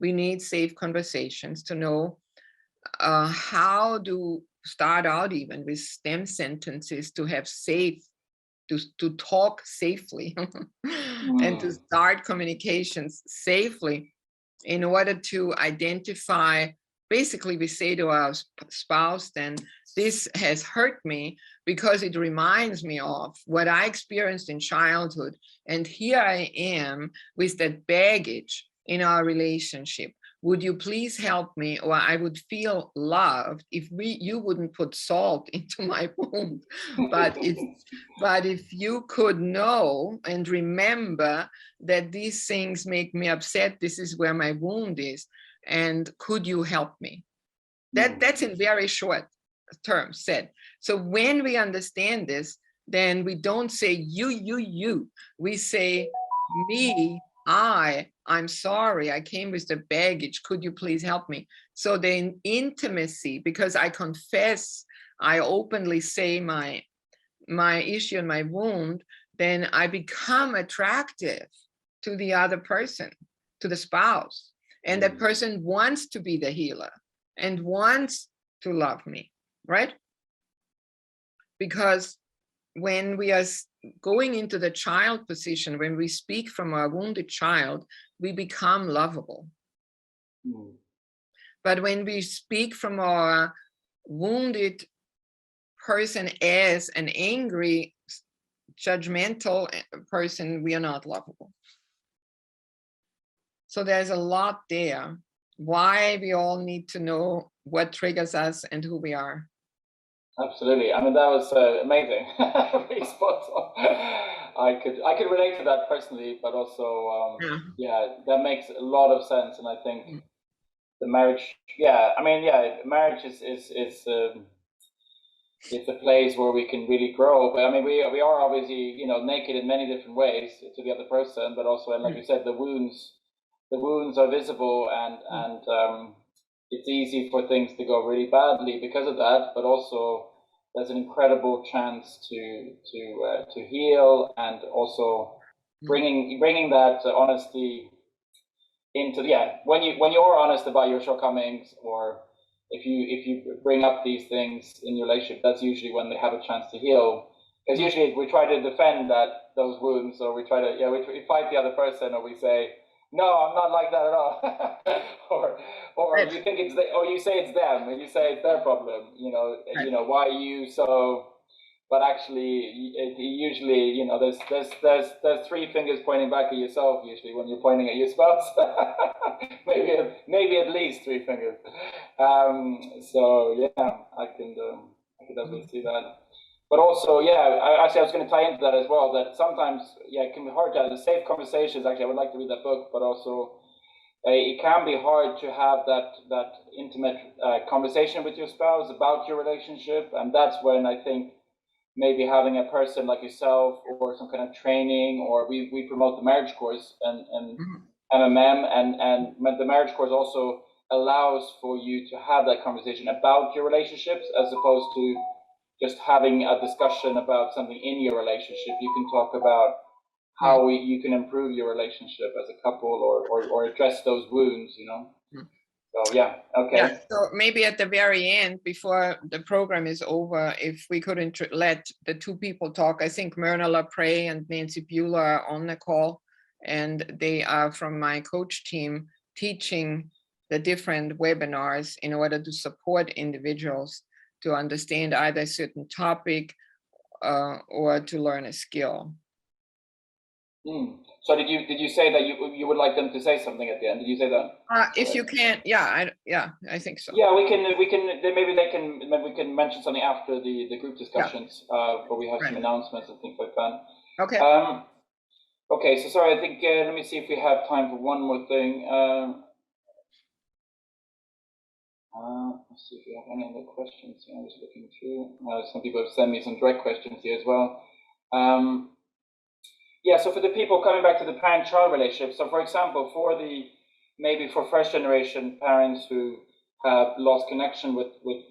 We need safe conversations to know how to start out even with STEM sentences, to have safe, to talk safely and to start communications safely in order to identify. Basically, we say to our spouse, then, this has hurt me because it reminds me of what I experienced in childhood. And here I am with that baggage in our relationship. Would you please help me? Or I would feel loved if you wouldn't put salt into my wound. But if you could know and remember that these things make me upset, this is where my wound is. And could you help me? That's in very short terms said. So when we understand this, then we don't say you. We say me, I'm sorry, I came with the baggage. Could you please help me? So the intimacy, because I confess, I openly say my issue and my wound, then I become attractive to the other person, to the spouse. And that person wants to be the healer and wants to love me, right? Because when we are going into the child position, when we speak from our wounded child, we become lovable. But when we speak from our wounded person as an angry, judgmental person, we are not lovable. So there's a lot there, why we all need to know what triggers us and who we are. Absolutely. I mean, that was amazing. Really spot on. I could relate to that personally, but also, that makes a lot of sense. And I think the marriage, marriage is it's a place where we can really grow. But I mean, we are obviously, naked in many different ways to the other person, but also, and like you said, the wounds are visible, and it's easy for things to go really badly because of that. But also, there's an incredible chance to heal, and also bringing that honesty into when you're honest about your shortcomings, or if you bring up these things in your relationship, that's usually when they have a chance to heal. Because usually we try to defend those wounds, or we try to we fight the other person, or we say, no, I'm not like that at all. or you think or you say it's them, and you say it's their problem. Why are you so? But actually, usually, there's three fingers pointing back at yourself. Usually, when you're pointing at your spouse, maybe at least three fingers. I can definitely see that. But also, I was going to tie into that as well, that sometimes, it can be hard to have the safe conversations. Actually, I would like to read that book, but also it can be hard to have that intimate conversation with your spouse about your relationship, and that's when I think maybe having a person like yourself or some kind of training, or we promote the marriage course and MMM, and the marriage course also allows for you to have that conversation about your relationships, as opposed to just having a discussion about something in your relationship. You can talk about how you can improve your relationship as a couple, or address those wounds, you know. So yeah, okay. Yeah, so maybe at the very end, before the program is over, if we could let the two people talk. I think Myrna LaPrey and Nancy Bueller are on the call, and they are from my coach team teaching the different webinars in order to support individuals to understand either a certain topic or to learn a skill. So did you say that you would like them to say something at the end? Did you say that? If you can, yeah, I think so. Yeah, we can. Maybe we can mention something after the group discussions, where we have some announcements and things like that. Okay. Okay. So sorry. I think let me see if we have time for one more thing. Let's see if we have any other questions. I was looking through. Some people have sent me some direct questions here as well. Yeah, so for the people coming back to the parent-child relationship, so for example, maybe for first generation parents who have lost connection with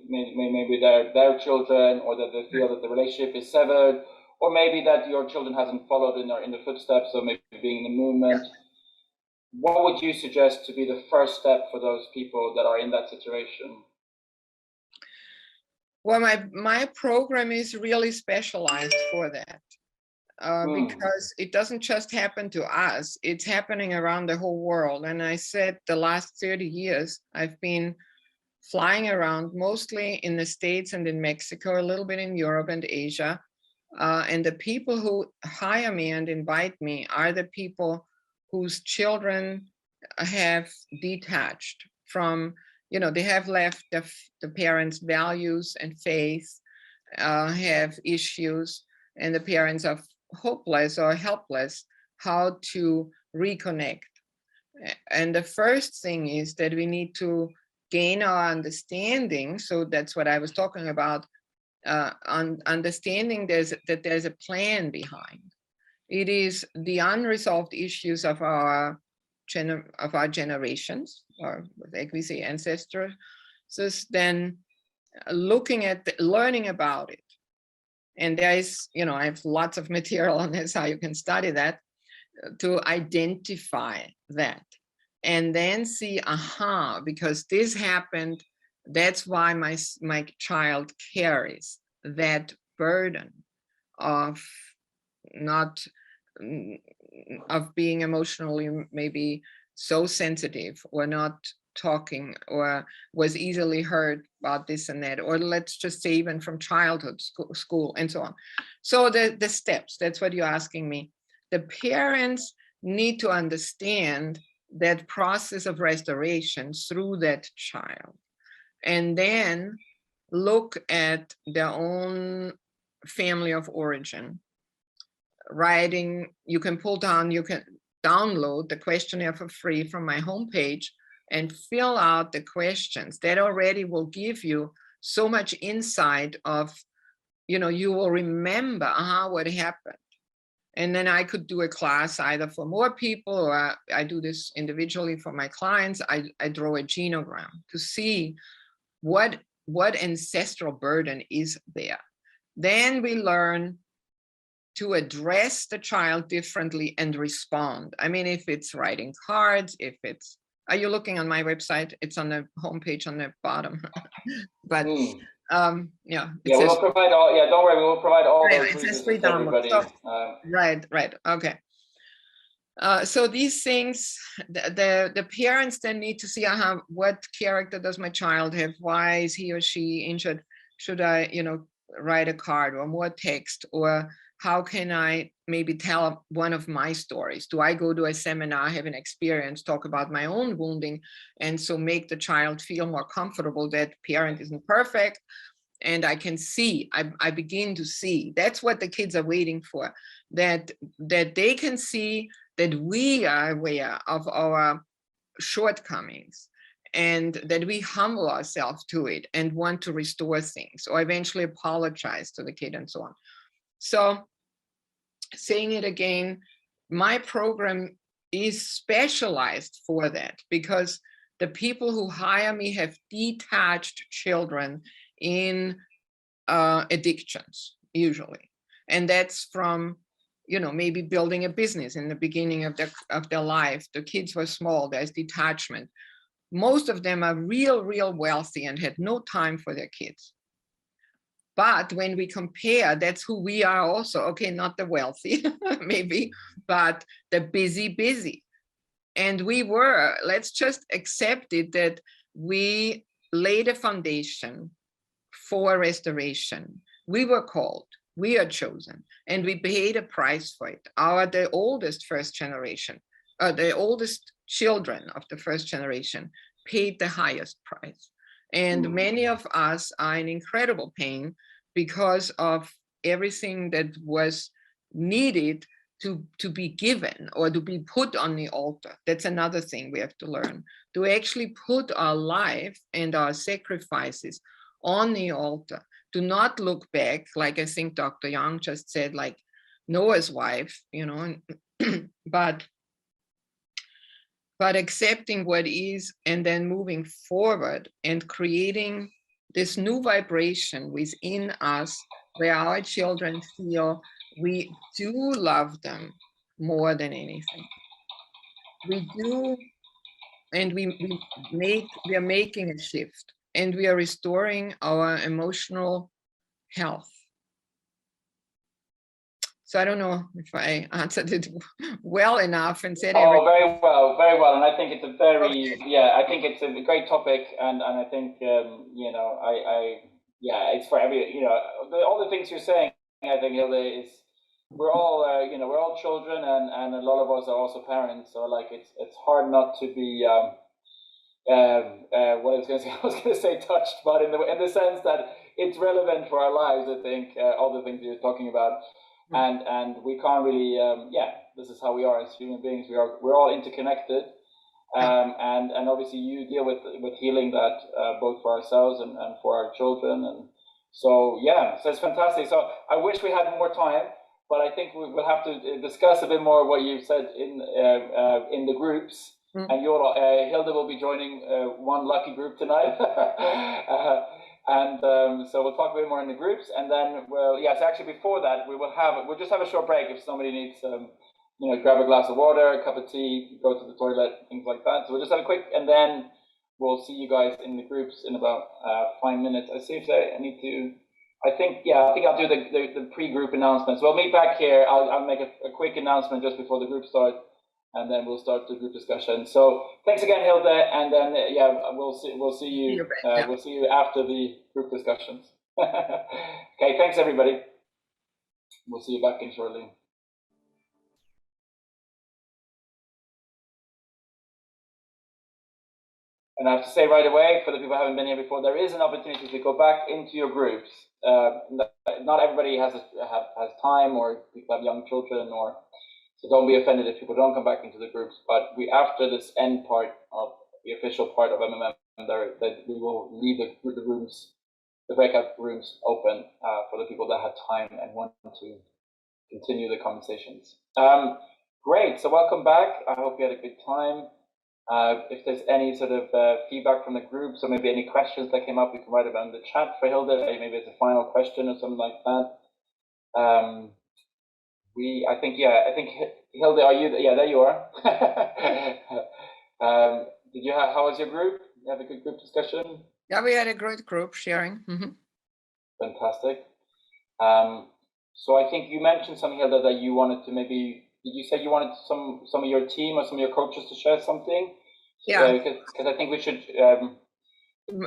maybe their children, or that they feel that the relationship is severed, or maybe that your children hasn't followed in the footsteps, so maybe being in the movement, what would you suggest to be the first step for those people that are in that situation? Well, my program is really specialized for that. Because it doesn't just happen to us, it's happening around the whole world. And I said the last 30 years, I've been flying around mostly in the States and in Mexico, a little bit in Europe and Asia. And the people who hire me and invite me are the people whose children have detached from, they have left the parents' values and faith, have issues, and the parents are hopeless or helpless how to reconnect. And the first thing is that we need to gain our understanding. So that's what I was talking about, understanding that there's a plan behind. It is the unresolved issues of our generations, or like we say ancestors, so then learning about it. And there is, I have lots of material on this, how you can study that, to identify that. And then see, because this happened, that's why my child carries that burden of being emotionally maybe so sensitive, or not talking, or was easily hurt about this and that, or let's just say even from childhood, school and so on. So the steps, that's what you're asking me. The parents need to understand that process of restoration through that child, and then look at their own family of origin. You can download the questionnaire for free from my homepage and fill out the questions. That already will give you so much insight of, you will remember what happened. And then I could do a class either for more people, or I do this individually for my clients. I draw a genogram to see what ancestral burden is there. Then we learn to address the child differently and respond. I mean, if it's writing cards, are you looking on my website? It's on the homepage on the bottom. But yeah. We'll provide all. Yeah, don't worry, we will provide all those resources to everybody. Right. Okay. So these things, the parents then need to see what character does my child have? Why is he or she injured? Should I, write a card or more text? Or how can I maybe tell one of my stories? Do I go to a seminar, have an experience, talk about my own wounding, and so make the child feel more comfortable that parent isn't perfect? And I can see, I begin to see. That's what the kids are waiting for, that they can see that we are aware of our shortcomings, and that we humble ourselves to it and want to restore things or eventually apologize to the kid and so on. So saying it again, my program is specialized for that, because the people who hire me have detached children in addictions usually, and that's from, you know, maybe building a business in the beginning of their life. The kids were small, there's detachment. Most of them are real wealthy and had no time for their kids. But when we compare, that's who we are also. Okay, not the wealthy, maybe, but the busy. And we were, let's just accept it, that we laid a foundation for restoration. We were called, we are chosen, and we paid a price for it. The oldest first generation, the oldest children of the first generation paid the highest price. And many of us are in incredible pain because of everything that was needed to be given or to be put on the altar. That's another thing we have to learn, to actually put our life and our sacrifices on the altar, to not look back, like I think Dr. Young just said, like Noah's wife, you know, but accepting what is and then moving forward and creating this new vibration within us where our children feel we do love them more than anything. We do, and we are making a shift, and we are restoring our emotional health. So I don't know if I answered it well enough and said everything. Very well. And I think it's a very, I think it's a great topic. And I think, you know, it's for every, you know, all the things you're saying, I think, Hilde, is we're all, you know, we're all children, and a lot of us are also parents. So like, it's hard not to be, what I was going to say touched, but in the sense that it's relevant for our lives, I think, all the things you're talking about. And we can't really, this is how we are as human beings. We're all interconnected, and obviously you deal with healing that both for ourselves and for our children, and so so it's fantastic. So I wish we had more time, but I think we'll have to discuss a bit more what you said in the groups, and Hilde will be joining one lucky group tonight. And so we'll talk a bit more in the groups, and then so actually before that we'll just have a short break if somebody needs you know, grab a glass of water, a cup of tea, go to the toilet, things like that. So we'll just have a quick, and then we'll see you guys in the groups in about 5 minutes. I see if I need to. I think I'll do the pre-group announcements. We'll meet back here. I'll make a quick announcement just before the group start, and then we'll start the group discussion. So thanks again, Hilde, and then we'll see you. We'll see you after the group discussions. Okay, thanks everybody. We'll see you back in shortly. And I have to say right away, for the people who haven't been here before, there is an opportunity to go back into your groups. Not everybody has time, or people have young children, so don't be offended if people don't come back into the groups. But after this end part of the official part of MMM, we will leave the rooms, the breakout rooms, open for the people that have time and want to continue the conversations. Great. So welcome back. I hope you had a good time. If there's any sort of feedback from the group, so maybe any questions that came up, you can write about in the chat for Hilde. Maybe it's a final question or something like that. I think Hilde, are you? Yeah, there you are. How was your group? You have a good group discussion? Yeah, we had a great group sharing. Fantastic. So I think you mentioned something, Hilde, that you wanted to maybe. Did you say you wanted some of your team or some of your coaches to share something? Yeah. Because I think we should.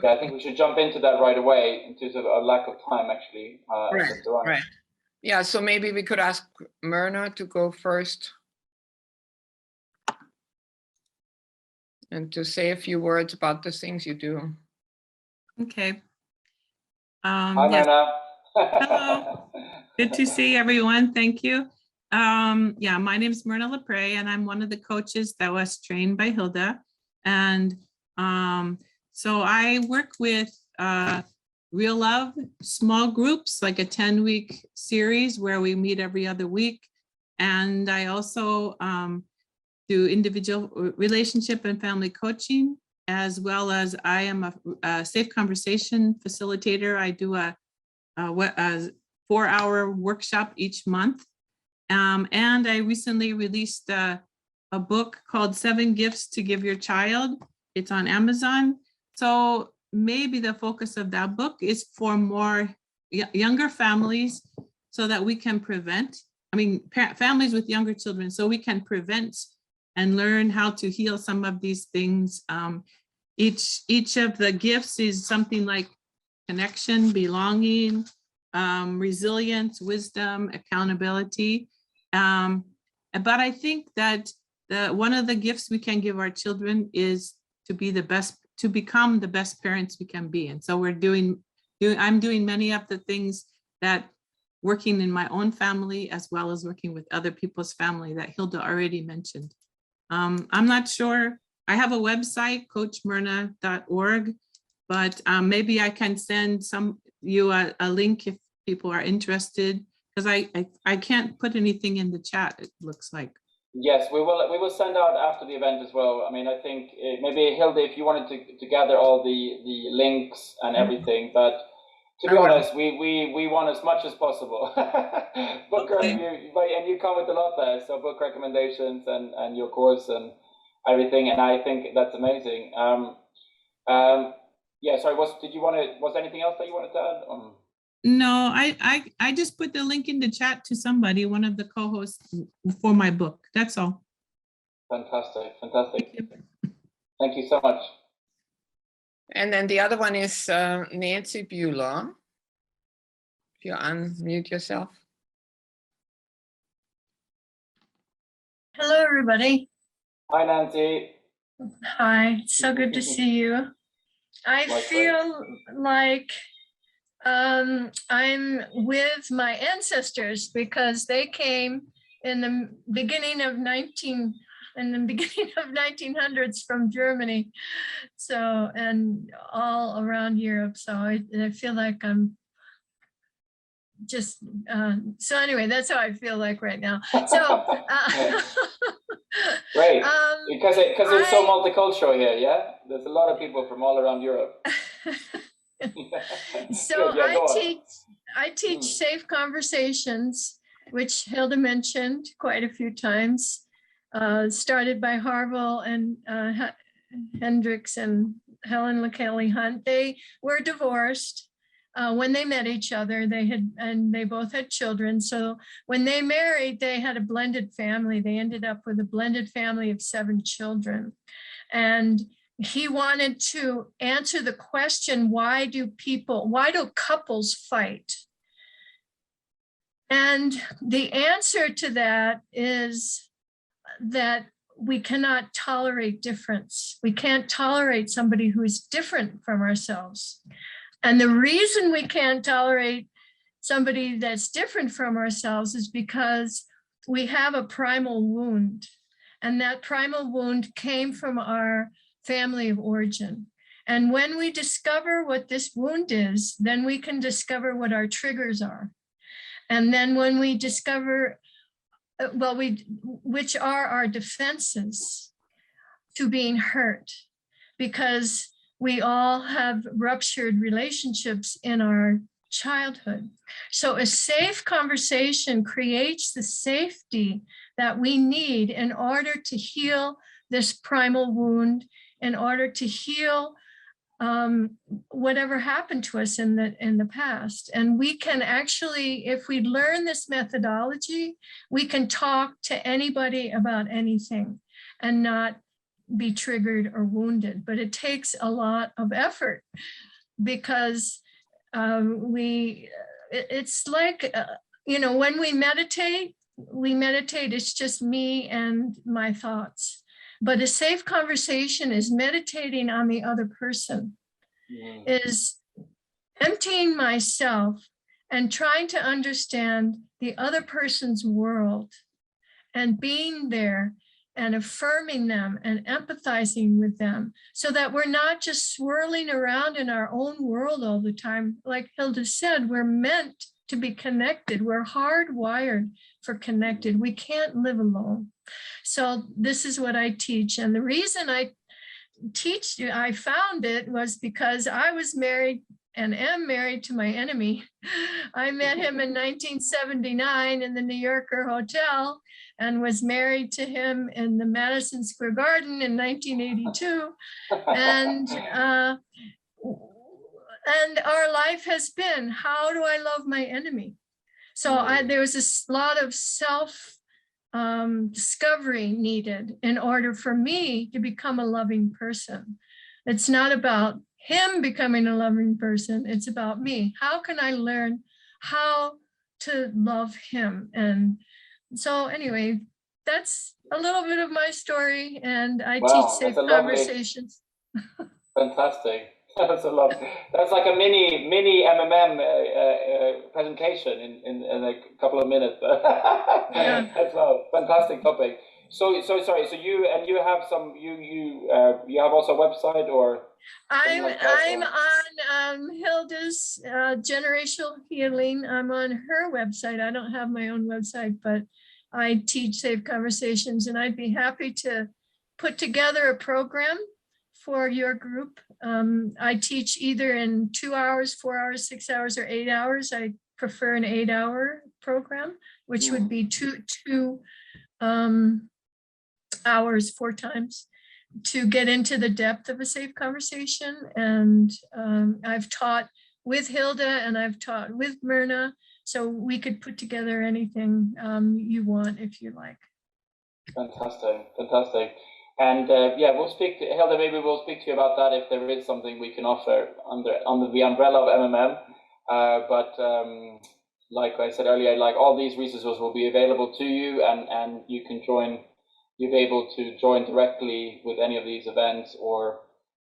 I think we should jump into that right away, into sort of a lack of time, actually. Right. Yeah. So maybe we could ask Myrna to go first and to say a few words about the things you do. Okay. Hi, Myrna. Hello. Good to see everyone. Thank you. My name is Myrna Lepre, and I'm one of the coaches that was trained by Hilde. And so I work with Real Love small groups, like a 10-week series where we meet every other week. And I also do individual relationship and family coaching, as well as I am a safe conversation facilitator. I do a 4-hour workshop each month. And I recently released a book called 7 Gifts to Give Your Child. It's on Amazon. So maybe the focus of that book is for more younger families so that we can prevent, families with younger children, so we can prevent and learn how to heal some of these things. Each of the gifts is something like connection, belonging, resilience, wisdom, accountability. But I think that one of the gifts we can give our children is to be the best, to become the best parents we can be. And so I'm doing many of the things that working in my own family, as well as working with other people's family that Hilda already mentioned. I'm not sure. I have a website, coachmyrna.org, but maybe I can send you a link if people are interested, because I can't put anything in the chat, it looks like. Yes, we will send out after the event as well. I mean, I think maybe Hilda, if you wanted to gather all the links and everything, but to be honest, we want as much as possible. Book Okay. and you come with a lot there, so book recommendations and your course and everything, and I think that's amazing. Yeah, sorry, was there anything else that you wanted to add? No, I just put the link in the chat to somebody, one of the co-hosts for my book. That's all. Fantastic. Thank you so much. And then the other one is Nancy Bueller. If you unmute yourself. Hello, everybody. Hi, Nancy. Hi, so good to see you. I feel like I'm with my ancestors because they came in the beginning of 1900s from Germany, so, and all around Europe. So I feel like I'm just so anyway, that's how I feel like right now. So great, because it's so multicultural here. Yeah, there's a lot of people from all around Europe. So I teach safe conversations, which Hilda mentioned quite a few times, started by Harville and Hendricks and Helen LaKelly Hunt. They were divorced. When they met each other, they both had children. So when they married, they had a blended family. They ended up with a blended family of 7 children. And he wanted to answer the question, why do couples fight? And the answer to that is that we cannot tolerate difference. We can't tolerate somebody who is different from ourselves. And the reason we can't tolerate somebody that's different from ourselves is because we have a primal wound. And that primal wound came from our family of origin. And when we discover what this wound is, then we can discover what our triggers are. And then when we discover, which are our defenses to being hurt, because we all have ruptured relationships in our childhood. So a safe conversation creates the safety that we need in order to heal this primal wound, in order to heal whatever happened to us in the past. And we can actually, if we learn this methodology, we can talk to anybody about anything and not be triggered or wounded. But it takes a lot of effort because it's like, when we meditate, it's just me and my thoughts. But a safe conversation is meditating on the other person, is emptying myself and trying to understand the other person's world and being there and affirming them and empathizing with them so that we're not just swirling around in our own world all the time. Like Hilda said, we're meant to be connected. We're hardwired for connected. We can't live alone. So this is what I teach. And the reason I found it was because I was married and am married to my enemy. I met him in 1979 in the New Yorker Hotel and was married to him in the Madison Square Garden in 1982. And our life has been, how do I love my enemy? So there was a lot of discovery needed in order for me to become a loving person. It's not about him becoming a loving person. It's about me. How can I learn how to love him? And so anyway, that's a little bit of my story, and I teach safe conversations. Fantastic. That's a lot. That's like a mini MMM presentation in a couple of minutes. Yeah. As well. Fantastic topic. So sorry. So you have also a website, or I'm like that, on Hilda's Generational Healing. I'm on her website. I don't have my own website, but I teach safe conversations, and I'd be happy to put together a program for your group. I teach either in 2 hours, 4 hours, 6 hours, or 8 hours. I prefer an 8-hour program, which would be two hours 4 times to get into the depth of a safe conversation. And I've taught with Hilda and I've taught with Myrna, so we could put together anything you want if you like. Fantastic. And yeah, we'll speak to Hilda. Maybe we'll speak to you about that if there is something we can offer under the umbrella of MMM. But like I said earlier, like all these resources will be available to you, and you can join. You'll be able to join directly with any of these events, or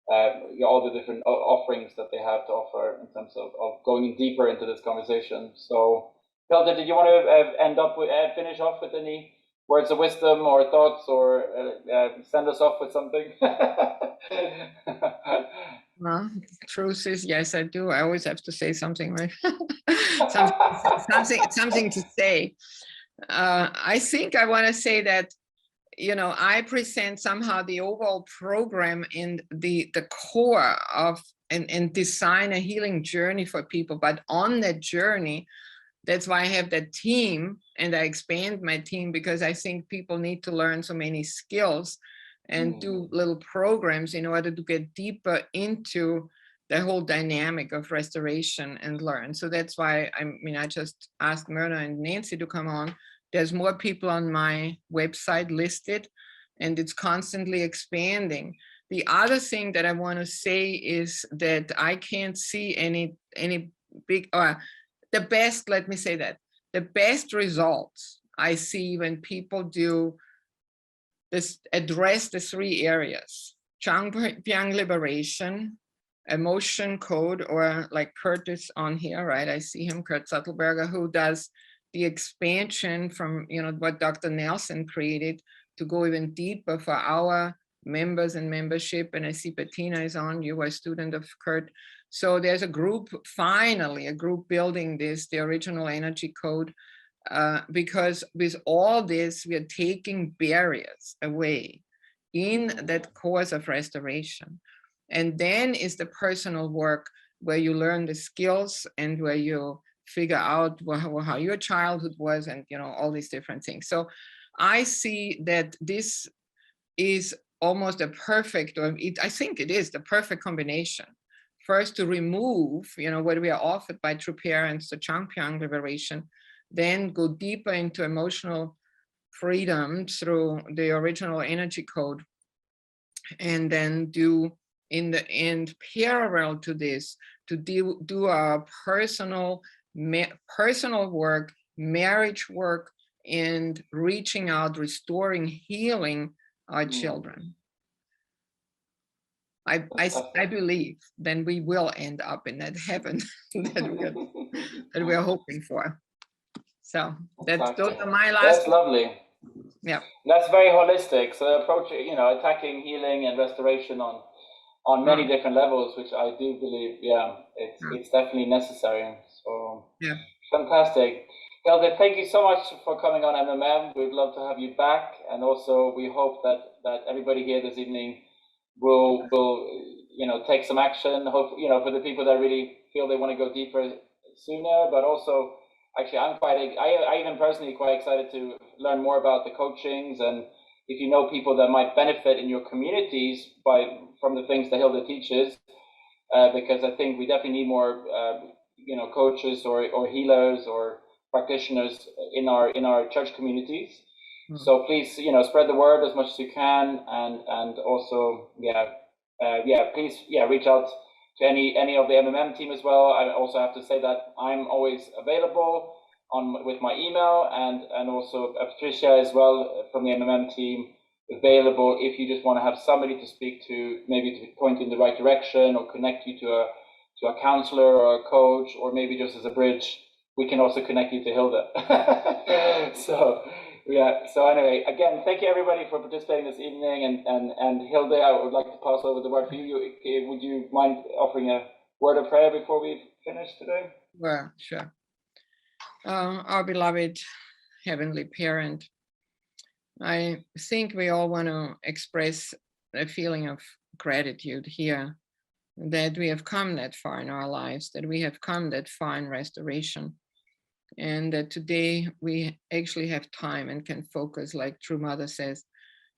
all the different offerings that they have to offer in terms of going deeper into this conversation. So, Hilda, did you want to finish off with any words of wisdom or thoughts, or send us off with something? Well, truth is, yes, I do. I always have to say something, right? something to say. I think I want to say that, I present somehow the overall program in the core of and design a healing journey for people. But on that journey, that's why I have that team, and I expand my team, because I think people need to learn so many skills and do little programs in order to get deeper into the whole dynamic of restoration and learn. So that's why I just asked Myrna and Nancy to come on. There's more people on my website listed, and it's constantly expanding. The other thing that I want to say is that I can't see any big, the best, let me say that, the best results I see when people do this, address the 3 areas: Changpiang liberation, emotion code, or like Kurt is on here, right? I see him, Kurt Sattelberger, who does the expansion from what Dr. Nelson created to go even deeper for our members and membership. And I see Bettina is on, you are a student of Kurt. So there's a group, finally a group building this, the original energy code, because with all this, we are taking barriers away in that course of restoration. And then is the personal work where you learn the skills and where you figure out how your childhood was, and all these different things. So I see that this is almost a perfect, I think it is the perfect combination. First, to remove, what we are offered by true parents, the Changpiang liberation, then go deeper into emotional freedom through the original energy code, and then do in the end, parallel to this, to do our personal work, marriage work, and reaching out, restoring, healing our children. I believe then we will end up in that heaven that we are hoping for. So those are my last. That's lovely. Yeah. That's very holistic. So approach, attacking healing and restoration on many different levels, which I do believe, it's definitely necessary. So Yeah. fantastic. Hilde, thank you so much for coming on MMM. We'd love to have you back, and also we hope that everybody here this evening will take some action. Hope for the people that really feel they want to go deeper sooner, but also actually I even personally quite excited to learn more about the coachings, and if you know people that might benefit in your communities from the things that Hilde teaches, because I think we definitely need more coaches or healers or practitioners in our church communities. So please spread the word as much as you can, and also please reach out to any of the MMM team as well. I also have to say that I'm always available with my email, and also Patrizia as well from the MMM team available if you just want to have somebody to speak to, maybe to point in the right direction or connect you to a counselor or a coach, or maybe just as a bridge, we can also connect you to Hilde. So anyway, again, thank you everybody for participating this evening, and Hilde, I would like to pass over the word for you. Would you mind offering a word of prayer before we finish today? Well, sure. Our beloved Heavenly Parent, I think we all want to express a feeling of gratitude here, that we have come that far in our lives, that we have come that far in restoration, and that today we actually have time and can focus, like True Mother says,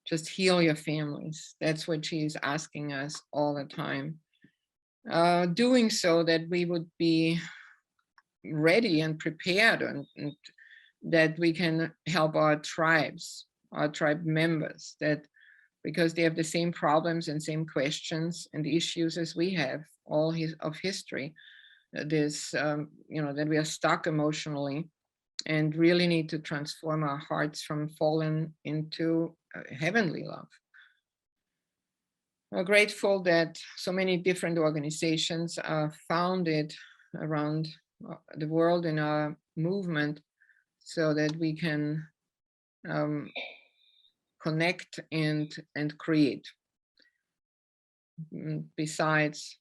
just heal your families. That's what she is asking us all the time. Doing so that we would be ready and prepared, and that we can help our tribes, our tribe members, that because they have the same problems and same questions and issues as we have, all of history, that we are stuck emotionally and really need to transform our hearts from fallen into heavenly love. We're grateful that so many different organizations are founded around the world in our movement, so that we can connect and create, besides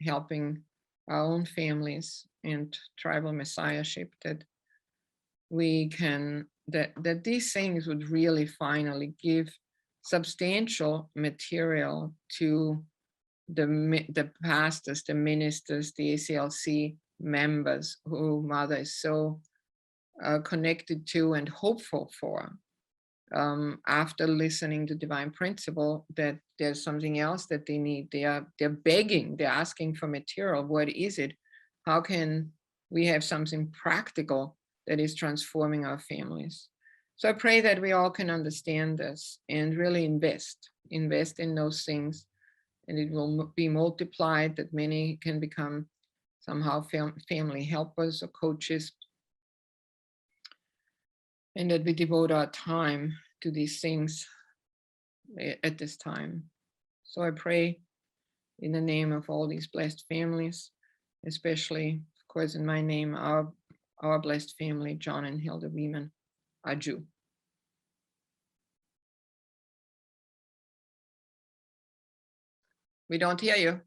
helping our own families and tribal messiahship, that we can, that these things would really finally give substantial material to the pastors, the ministers, the ACLC members who Mother is so connected to and hopeful for. After listening to Divine Principle, that there's something else that they need. They're begging, they're asking for material. What is it? How can we have something practical that is transforming our families? So I pray that we all can understand this and really invest in those things, and it will be multiplied, that many can become somehow family helpers or coaches, and that we devote our time to these things at this time. So I pray in the name of all these blessed families, especially, of course, in my name, our blessed family, John and Hilde Wieman, are Jew. We don't hear you.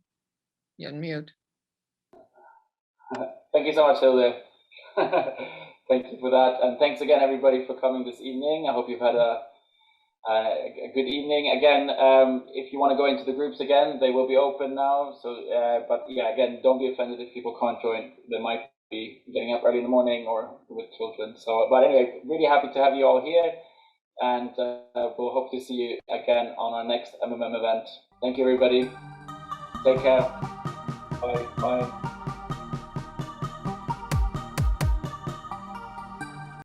You're on mute. Thank you so much, Hilde. Thank you for that, and thanks again, everybody, for coming this evening. I hope you've had a good evening. Again, if you want to go into the groups again, they will be open now. So, but yeah, again, don't be offended if people can't join. They might be getting up early in the morning or with children. So, but anyway, really happy to have you all here, and we'll hope to see you again on our next MMM event. Thank you, everybody. Take care. Bye. Bye.